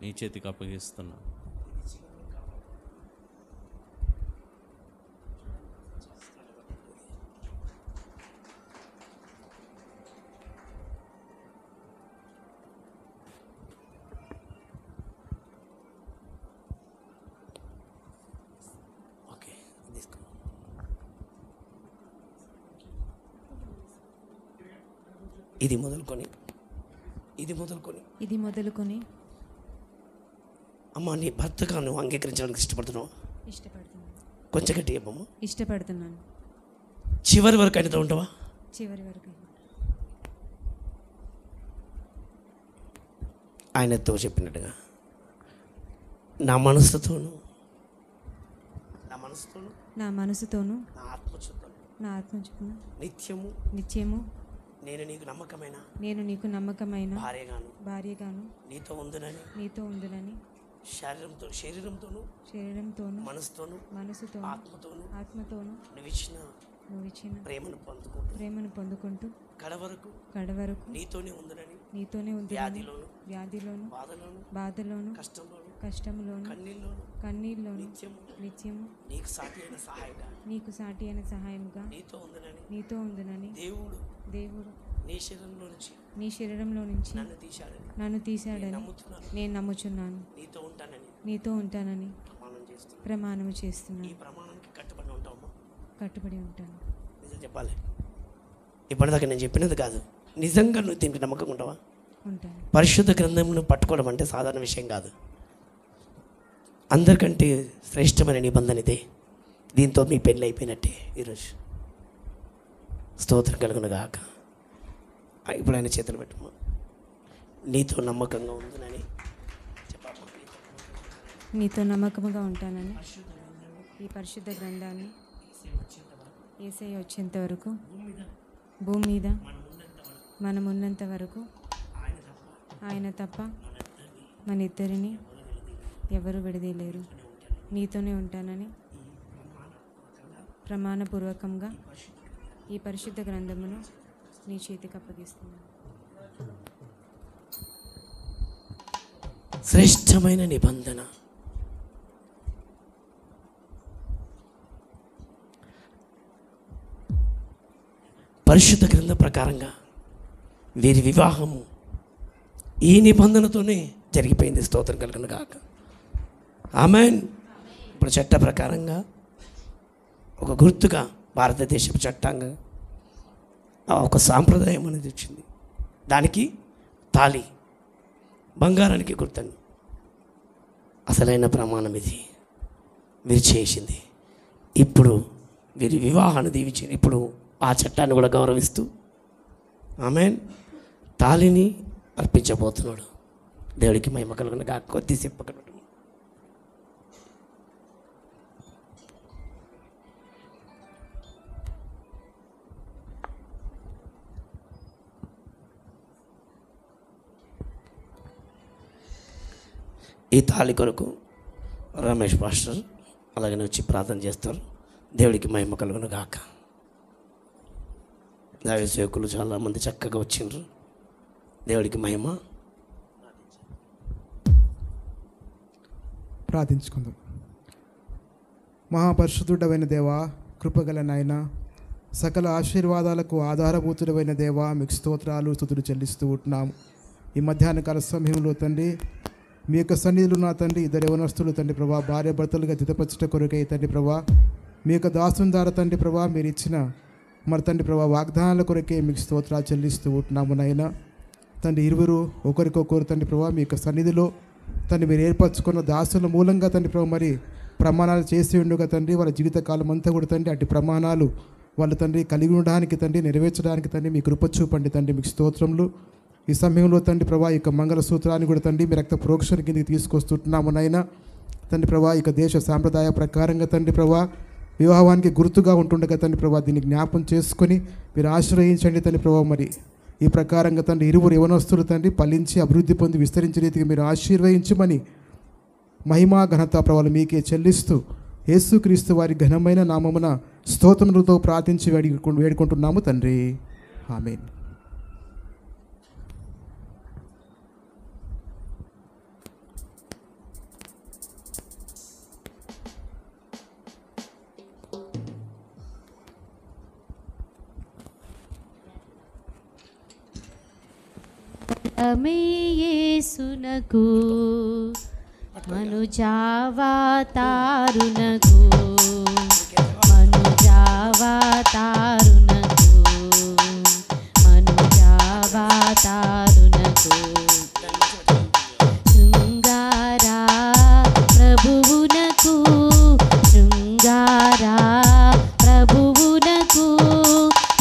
నీ చేతికి అప్పగిస్తున్నా. ఇది మొదలుకొని అమ్మ, నీ భర్తగా నువ్వు అంగీకరించడానికి ఇష్టపడుతున్నావు? కొంచెం గట్టి చెప్పమ్మా. ఇష్టపడుతున్నాను. చివరి వరకు ఆయనతో ఉంటావా? చివరి వరకు. ఆయనతో చెప్పినట్టుగా నా మనసుతోను నా మనసుతోను నా నా ఆత్మ చొప్పున నిత్యము నేను నీకు నమ్మకమైన భార్యగాను నీతో ఉందునని శరీరంతోను మనసుతోను ఆత్మతోను నువ్వు ఇచ్చిన ప్రేమను పొందుకుంటూ కడవరకు నీతోనే ఉందునని వ్యాధిలోను బాధలోను కష్టంలోను కన్నీళ్ళలోను నిత్యము నీకు సాటి అయిన సహాయముగా నీతో ఉందునని దేవుడు నీ శరీరంలో నుంచి నన్ను తీశాడని నేను నమ్ముచున్నాను. నీతో ఉంటానని ప్రమాణము చేస్తున్నాను. కట్టుబడి ఉంటాను. చెప్పాలి. ఇప్పటిదాకా నేను చెప్పినది కాదు, నిజంగా నువ్వు దీనికి నమ్మకం ఉంటావా? ఉంటాను. పరిశుద్ధ గ్రంథంను పట్టుకోవడం అంటే సాధారణ విషయం కాదు. అందరికంటే శ్రేష్టమైన నిబంధన ఇదే. దీంతో మీ పెళ్ళి అయిపోయినట్టే ఈరోజు. స్తోత్రం కలుగును గాక. ఇప్పుడు ఆయన చేతులు పెట్టమ్మా. నీతో నమ్మకంగా ఉందని చెప్పమ్మా. నీతో నమ్మకంగా ఉంటానని ఈ పరిశుద్ధ గ్రంథాన్ని యేసయ్య వచ్చేంత వరకు భూమి మీద మనం ఉన్నంత వరకు ఆయన తప్ప మన ఇద్దరిని ఎవరు విడదీయలేరు. నీతోనే ఉంటానని ప్రమాణపూర్వకంగా ఈ పరిశుద్ధ గ్రంథమును నీ చేతికి అప్పగిస్తున్నాను. శ్రేష్టమైన నిబంధన. పరిశుద్ధ గ్రంథం ప్రకారంగా వీరి వివాహము ఈ నిబంధనతోనే జరిగిపోయింది. స్తోత్రం కలుగును గాక. ఆమేన్. ఇప్పుడు చట్ట ప్రకారంగా ఒక గుర్తుగా భారతదేశపు చట్టంగా ఒక సాంప్రదాయం అనేది వచ్చింది. దానికి తాళి బంగారానికి గుర్తండి. అసలైన ప్రమాణం ఇది వీరు చేసింది. ఇప్పుడు వీరి వివాహాన్ని దీవించింది. ఇప్పుడు ఆ చట్టాన్ని కూడా గౌరవిస్తూ ఆమేన్ తాళిని అర్పించబోతున్నాడు. దేవుడికి మహిమ కలుగును గాక. కొద్దిసేపు పక్కన పెట్టు. ఈ తాళి కొరకు రమేష్ పాస్టర్ అలాగనే వచ్చి ప్రార్థన చేస్తారు. దేవుడికి మహిమ కలుగును గాక. దైవ సేవకులు చాలామంది చక్కగా వచ్చిండ్రు. దేవుడికి మహిమ. ప్రార్థించుకుందాం. మహాపరిశుద్ధుడమైన దేవా, కృపగల నాయన, సకల ఆశీర్వాదాలకు ఆధారభూతుడమైన దేవా, మీకు స్తోత్రాలు స్తుతులు చెల్లిస్తూ ఉంటున్నాము. ఈ మధ్యాహ్న కాల సమయంలో తండ్రి మీ యొక్క సన్నిధులు నా తండ్రి ఇద్దరు యవనస్తులు తండ్రి ప్రభా భార్య భర్తలుగా జతపరచుట కొరకై తండ్రి ప్రభా మీ యొక్క దాసుని ద్వారా తండ్రి ప్రభా మీరు ఇచ్చిన మరి తండ్రి ప్రభా వాగ్దానాల కొరకే మీకు స్తోత్రాలు చెల్లిస్తూ ఉంటున్నాము నాయన. తండ్రి ఇరువురు ఒకరికొకరు తండ్రి ప్రభా మీ యొక్క సన్నిధిలో తండ్రి మీరు ఏర్పరచుకున్న దాసుల మూలంగా తండ్రి ప్రభా మరి ప్రమాణాలు చేసి ఉండగా తండ్రి వాళ్ళ జీవితకాలం అంతా కూడా తండ్రి అటు ప్రమాణాలు వాళ్ళ తండ్రి కలిగి ఉండడానికి తండ్రి నెరవేర్చడానికి తండ్రి మీ కృప చూపండి తండ్రి మీకు స్తోత్రములు. ఈ సమయంలో తండ్రి ప్రభా ఈ యొక్క మంగళసూత్రాన్ని కూడా తండ్రి మీ రక్త ప్రోక్షణ కిందకి తీసుకొస్తున్నాము నాయన. తండ్రి ప్రభా ఇక దేశ సాంప్రదాయ ప్రకారంగా తండ్రి ప్రభా వివాహానికి గుర్తుగా ఉంటుండగా తండ్రి ప్రభా దీన్ని జ్ఞాపం చేసుకొని మీరు ఆశ్రయించండి తండ్రి ప్రభా. మరి ఈ ప్రకారంగా తండ్రి ఇరువురు యవనస్తులు తండ్రి ఫలించి అభివృద్ధి పొంది విస్తరించే రీతిగా మీరు ఆశీర్వదించమని మహిమా ఘనత ప్రభావాలు మీకే చెల్లిస్తూ యేసుక్రీస్తు వారి ఘనమైన నామమున స్తోత్రములతో ప్రార్థించి వేడుకుంటున్నాము తండ్రి. ఆమేన్. యేసునకు మనుజావతారునకు మనుజావతారునకు మనుజావతారునకు శృంగారా ప్రభువునకు శృంగారా ప్రభువునకు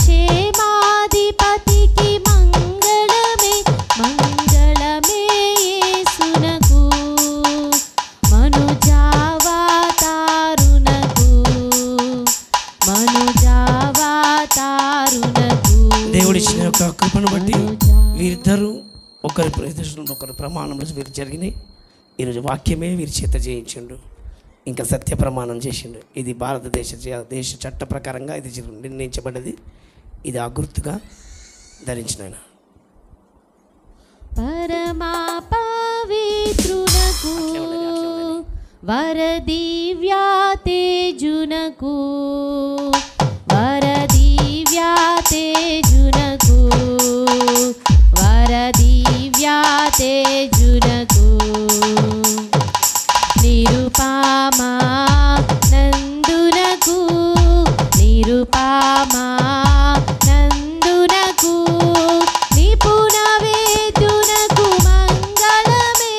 క్షేమాధిపతికి మంగళమే మంగళమే యేసునకు మనుజావతారునకు మనుజావతారునకు. దేవుడిచ్చిన యొక్క కృపను బట్టి వీరిద్దరూ ఒకరి ప్రదర్శనలో ఒకరి ప్రమాణంలో వీరు జరిగినాయి. ఈరోజు వాక్యమే వీరి చేత చేయించిండు, ఇంకా సత్య ప్రమాణం చేసిండు. ఇది భారతదేశ దేశ చట్ట ప్రకారంగా ఇది నిర్ణయించబడ్డది. ఇది ఆ గుర్తుగా ధరించిన ఆయన. పరమా పవిత్రునకు వరదివ్యా తేజునకు వరదివ్యా తేజునకు వరదివ్యా తేజునకు నిరుపమా నందునకు నిరుపమా నందునకు నిపుణ వేద్యునకు మంగళమే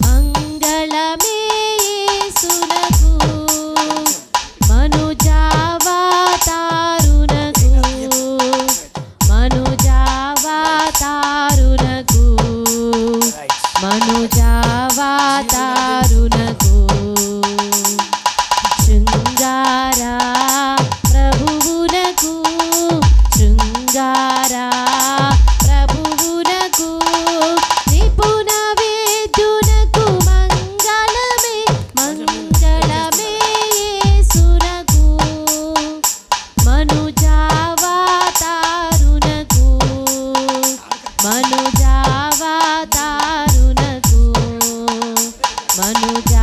మంగళమే యేసునకు మనుజావతారునకు మనుజావతారునకు మనుజావతారునకు శృంగారా ప్రభువునకు శృంగారా ప్రభువునకు నిపుణ వేద్యునకు మంగళమే మంగళమే యేసునకు మనుజావతారునకు మనుజావతారునకు మనుజావతారునకు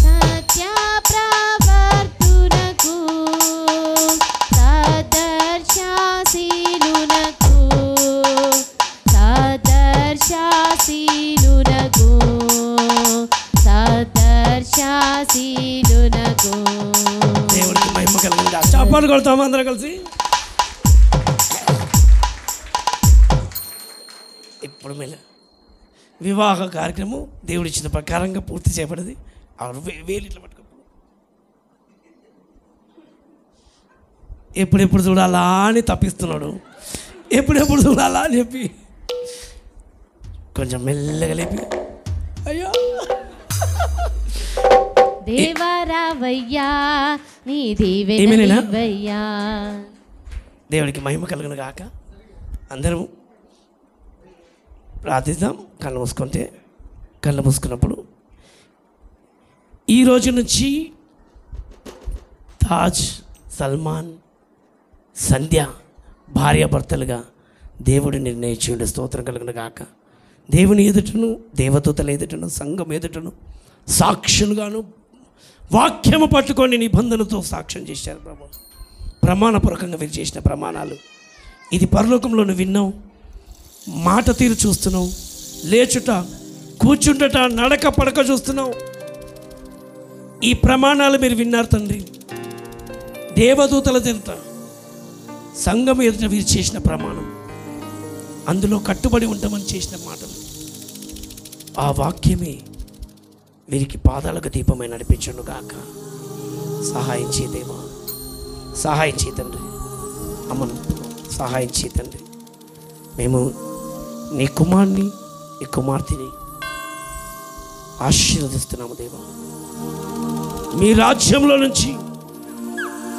సత్య ప్రవర్తునకు సదర్శాశీలునకు సదర్శాశీలునకు సదర్శాశీలునకు. దేవుడికి మహిమ కలిగింది. చప్పట్లు కొడతాము అందరం కలిసి. ఇప్పుడు మళ్ళీ వివాహ కార్యక్రమం దేవుడు ఇచ్చిన ప్రకారంగా పూర్తి చేయబడింది. వేలిట్లా పట్టుకో. ఎప్పుడెప్పుడు చూడాలా అని తప్పిస్తున్నాడు, ఎప్పుడెప్పుడు చూడాలా అని చెప్పి కొంచెం మెల్లగా లేపి అయ్యో దేవరావయ్యా నీ ఏమేనా? దీవెనలివ్వయ్యా. దేవుడికి మహిమ కలుగును గాక. అందరం ప్రార్థిద్దాం. కళ్ళు మూసుకుంటే కళ్ళు మూసుకున్నప్పుడు ఈ రోజు నుంచి తాజ్, సల్మాన్, సంధ్య భార్యాభర్తలుగా దేవుడు నిర్ణయించుండే. స్తోత్రం కలుగును గాక. దేవుని ఎదుటను, దేవదూతల ఎదుటను, సంఘం ఎదుటను సాక్షులుగాను వాక్యము పట్టుకొని నిబంధనతో సాక్ష్యం చేశారు ప్రభు. ప్రమాణపూర్వకంగా వీరు చేసిన ప్రమాణాలు ఇది పరలోకంలో నువ్వు విన్నావు, మాట తీరు చూస్తున్నావు, లేచుట కూర్చుంటట, నడక, పడక చూస్తున్నావు. ఈ ప్రమాణాలు మీరు విన్నారు తండ్రి. దేవదూతల ఎదుట, సంఘం ఎదుట వీరు చేసిన ప్రమాణం, అందులో కట్టుబడి ఉంటామని చేసిన మాటలు, ఆ వాక్యమే వీరికి పాదాలకు దీపమై నడిపించును గాక. సహాయం చేయ దేవా, సహాయం చేయ తండ్రి. అమ్మను సహాయం చేయ తండ్రి. మేము నీ కుమారుని, నీ కుమార్తెని ఆశీర్వదిస్తున్నాము దేవా. మీ రాజ్యంలో నుంచి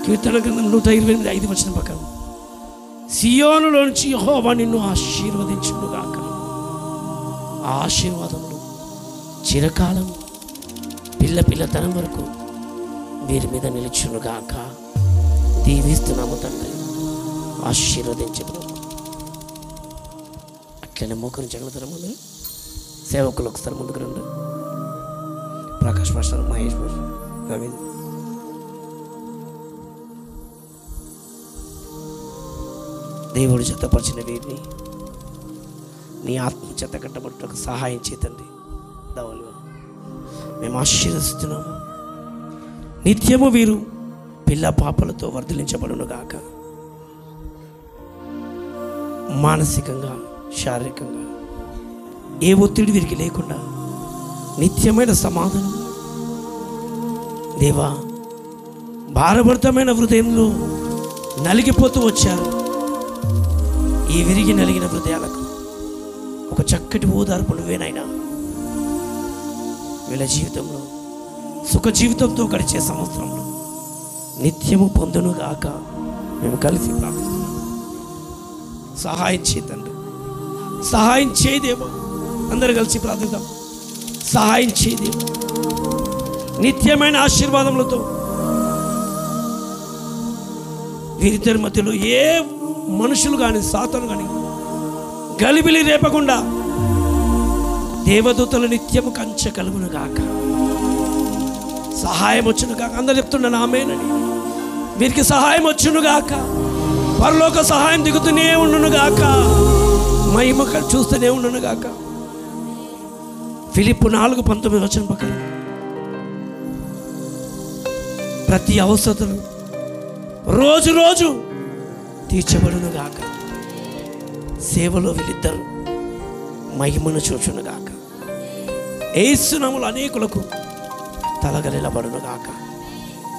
కీర్తన గ్రంథం 128:5 ప్రకారం సియోనులో నుంచి యెహోవా నిన్ను ఆశీర్వదించును గాక. ఆ ఆశీర్వాదములు చిరకాలం పిల్ల తరం వరకు వీరి మీద నిలుచును గాక. దీవిస్తున్నాము తండ్రి, ఆశీర్వదించదు. అట్లనే మోకరించగలుగుతారు. సేవకులు ఒకసారి ముందుకు రండి. Prakash master, Mahesh master, Ravindra. దేవుడు జతపరిచిన వీరిని నీ ఆత్మ చెత్త కట్టబట్టుకు సహాయం చేతండి. దవలు మేము ఆశీర్వదిస్తున్నాము. నిత్యము వీరు పిల్ల పాపలతో వర్ధిలించబడును గాక. మానసికంగా, శారీరకంగా ఏ ఒత్తిడి వీరికి లేకుండా నిత్యమైన సమాధానం దేవా. భారభరితమైన హృదయంలో నలిగిపోతూ వచ్చారు. ఈ విరిగి నలిగిన హృదయాలకు ఒక చక్కటి ఓదార్పు నువ్వేనైనా. వీళ్ళ జీవితంలో సుఖ జీవితంతో గడిచే సంవత్సరంలో నిత్యము పొందును గాక. మేము కలిసి ప్రార్థిస్తున్నాం. సహాయం చేయండి, సహాయం చేయదేమో. అందరు కలిసి ప్రార్థిద్దాం. సహాయం చేయదేమో. నిత్యమైన ఆశీర్వాదములతో వీరిద్దరి మధ్యలో ఏ మనుషులు కానీ, సాతాను కానీ గలిబిలి రేపకుండా దేవదూతలు నిత్యము కంచె కలుగును గాక. సహాయం వచ్చును గాక. అందరు చెప్తున్నాను ఆమేనని. వీరికి సహాయం వచ్చును గాక. పరలోక సహాయం దిగుతూనే ఉండును గాక. మహిమ చూస్తూనే ఉండును గాక. ఫిలిప్పు 4:19 ప్రకారం ప్రతి అవసరతలు రోజు రోజు తీర్చబడును గాక. సేవలో వీళ్ళిద్దరు మహిమను చూచును గాక. యేసు నామములో అనేకులకు తలగలిలబడును గాక.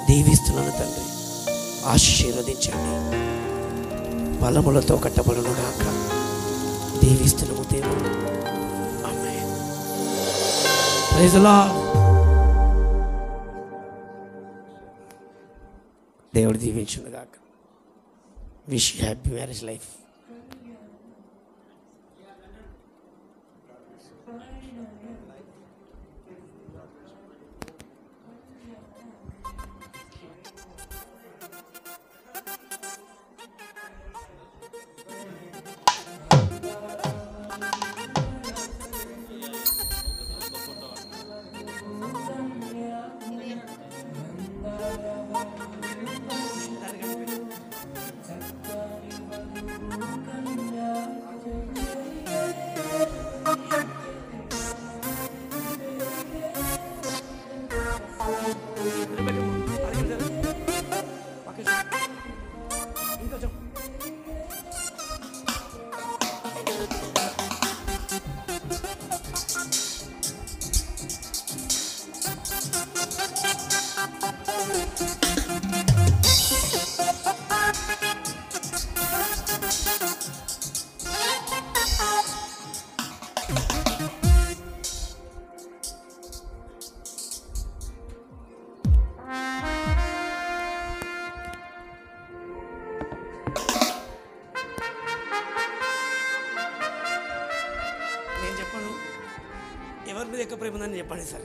దీవిస్తున్నాను తండ్రి, ఆశీర్వదించండి. బలములతో కట్టబడును గాక. దీవిస్తున్నాము దేవుడు. ఆమేన్. Praise the Lord. దేవుడు దీవించును గాక. Wish you happy marriage life. ఎవరి మీద ఎక్కువ ప్రేమ ఉందని చెప్పండి సార్.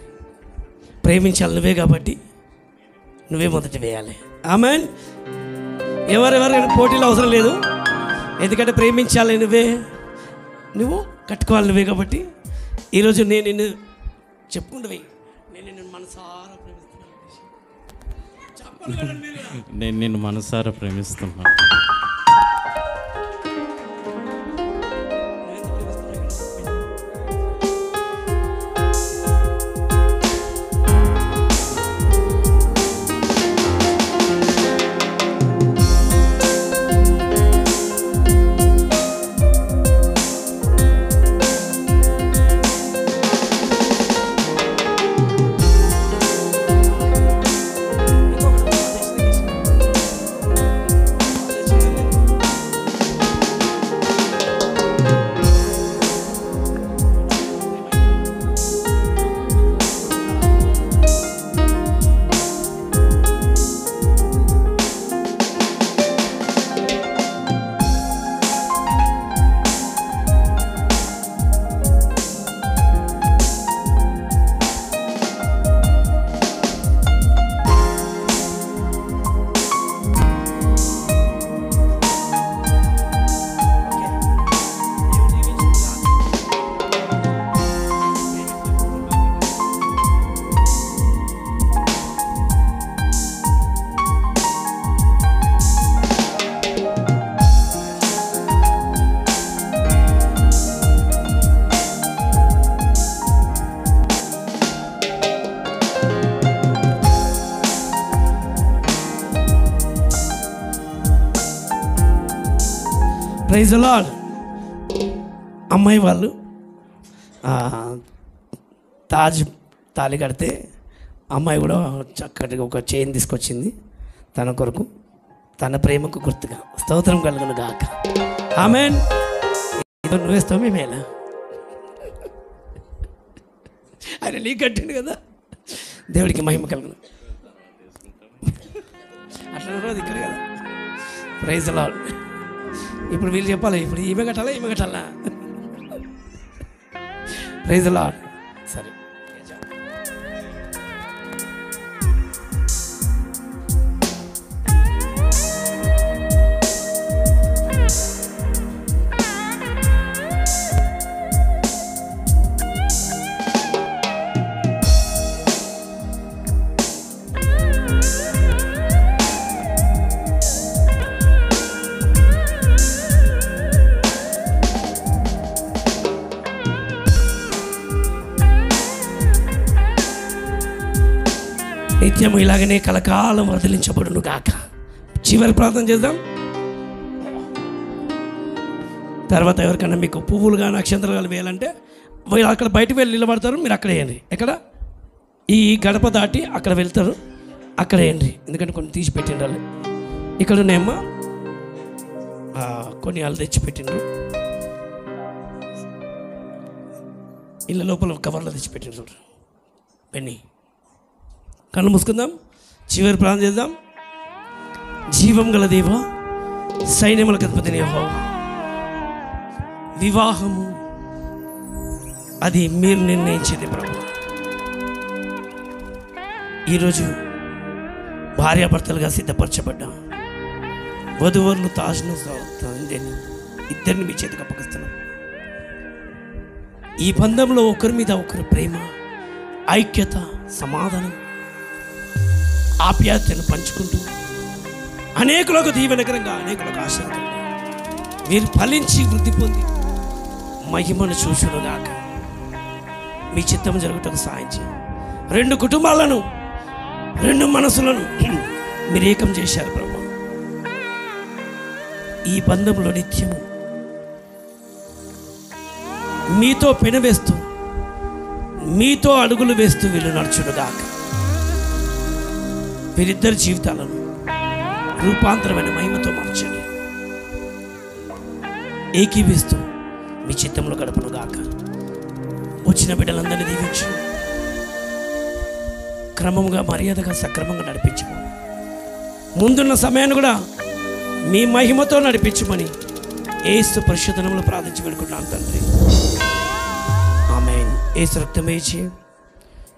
ప్రేమించాలి నువ్వే కాబట్టి నువ్వే మొదట వేయాలి. ఆమేన్. ఎవరెవరు పోటీలో అవసరం లేదు. ఎందుకంటే ప్రేమించాలి నువ్వు కట్టుకోవాలి నువ్వే కాబట్టి ఈరోజు నేను నిన్ను చెప్పుకుంటూ వేయి. నేను నిన్ను మనసారా ప్రేమిస్తున్నాను. నేను నిన్ను మనసారా ప్రేమిస్తున్నాను. Praise lord. అమ్మాయి వాళ్ళు తాళి కడితే అమ్మాయి కూడా చక్కటి ఒక చైన్ తీసుకొచ్చింది తన కొరకు, తన ప్రేమకు గుర్తుగా. స్తోత్రం కలుగును గాక. ఆమేన్. నువ్వేస్తావు మేమేలా, ఆయన నీ కట్టిండు కదా. దేవుడికి మహిమ కలుగును. అట్లా రోజు ఇక్కడ కదా. Praise lord. ఇప్పుడు వీళ్ళు చెప్పాలి, ఇప్పుడు ఈమె కట్టాలా. Praise lord. సరే, నిత్యము ఇలాగనే కలకాలం వదిలించబడును గాక. చివరి ప్రార్థన చేద్దాం. తర్వాత ఎవరికైనా మీకు పువ్వులు కానీ అక్షంతలు కానీ వేయాలంటే మీరు అక్కడ బయటకు వెళ్ళి నిలబడతారు, మీరు అక్కడ వేయండి. ఎక్కడ? ఈ గడప దాటి అక్కడ వెళ్తారు, అక్కడ వేయండి. ఎందుకంటే కొన్ని తీసి పెట్టిండాలి. ఇక్కడ ఉన్నాయమ్మా కొన్ని వాళ్ళు తెచ్చి పెట్టిండ్రు, ఇళ్ళ లోపల కవర్లో తెచ్చి పెట్టిండ్రు. పెన్ని కళ్ళు మూసుకుందాం, చివరి ప్రార్థన చేద్దాం. జీవం గల దేవా, సైన్యములకు అధిపతి యెహోవా, వివాహము అది మీరు నిర్ణయించేది ప్రభు. ఈరోజు భార్యాభర్తలుగా సిద్ధపరచబడ్డాం. వధువరులు తాజ్ను ఇద్దరిని మీ చేతికి అప్పగిస్తున్నాం. ఈ బంధంలో ఒకరి మీద ఒకరు ప్రేమ, ఐక్యత, సమాధానం, ఆప్యాయతను పంచుకుంటూ అనేకులకు దీవెనకరంగా, అనేకులకు ఆశీర్వాదంగా మీరు ఫలించి వృద్ధి పొంది మహిమను చూచునుగాక. మీ చిత్తము జరుగుటకు సాయం చేయండి. 2 కుటుంబాలను, 2 మనసులను మీరు ఏకం చేశారు ప్రభు. ఈ బంధంలో నిత్యము మీతో పెనవేస్తూ, మీతో అడుగులు వేస్తూ వీళ్ళు నడుచునుగాక. వీరిద్దరి జీవితాలను రూపాంతరమైన మహిమతో మార్చండి. ఏకీవిస్తూ మీ చిత్తంలో గడపనుగాక. వచ్చిన బిడ్డలందరినీ దీవించు, క్రమంగా మర్యాదగా సక్రమంగా నడిపించు. ముందున్న సమయాన్ని కూడా మీ మహిమతో నడిపించమని యేసు పరిశుద్ధ నామములో ప్రార్థించి వేడుకుంటున్నాను తండ్రి. ఆమేన్. యేసు రక్తమే జయం,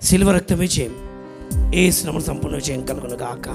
సిలువ రక్తమే జయం. యేసు నామములో సంపూర్ణ విజయం కలుగును గాక.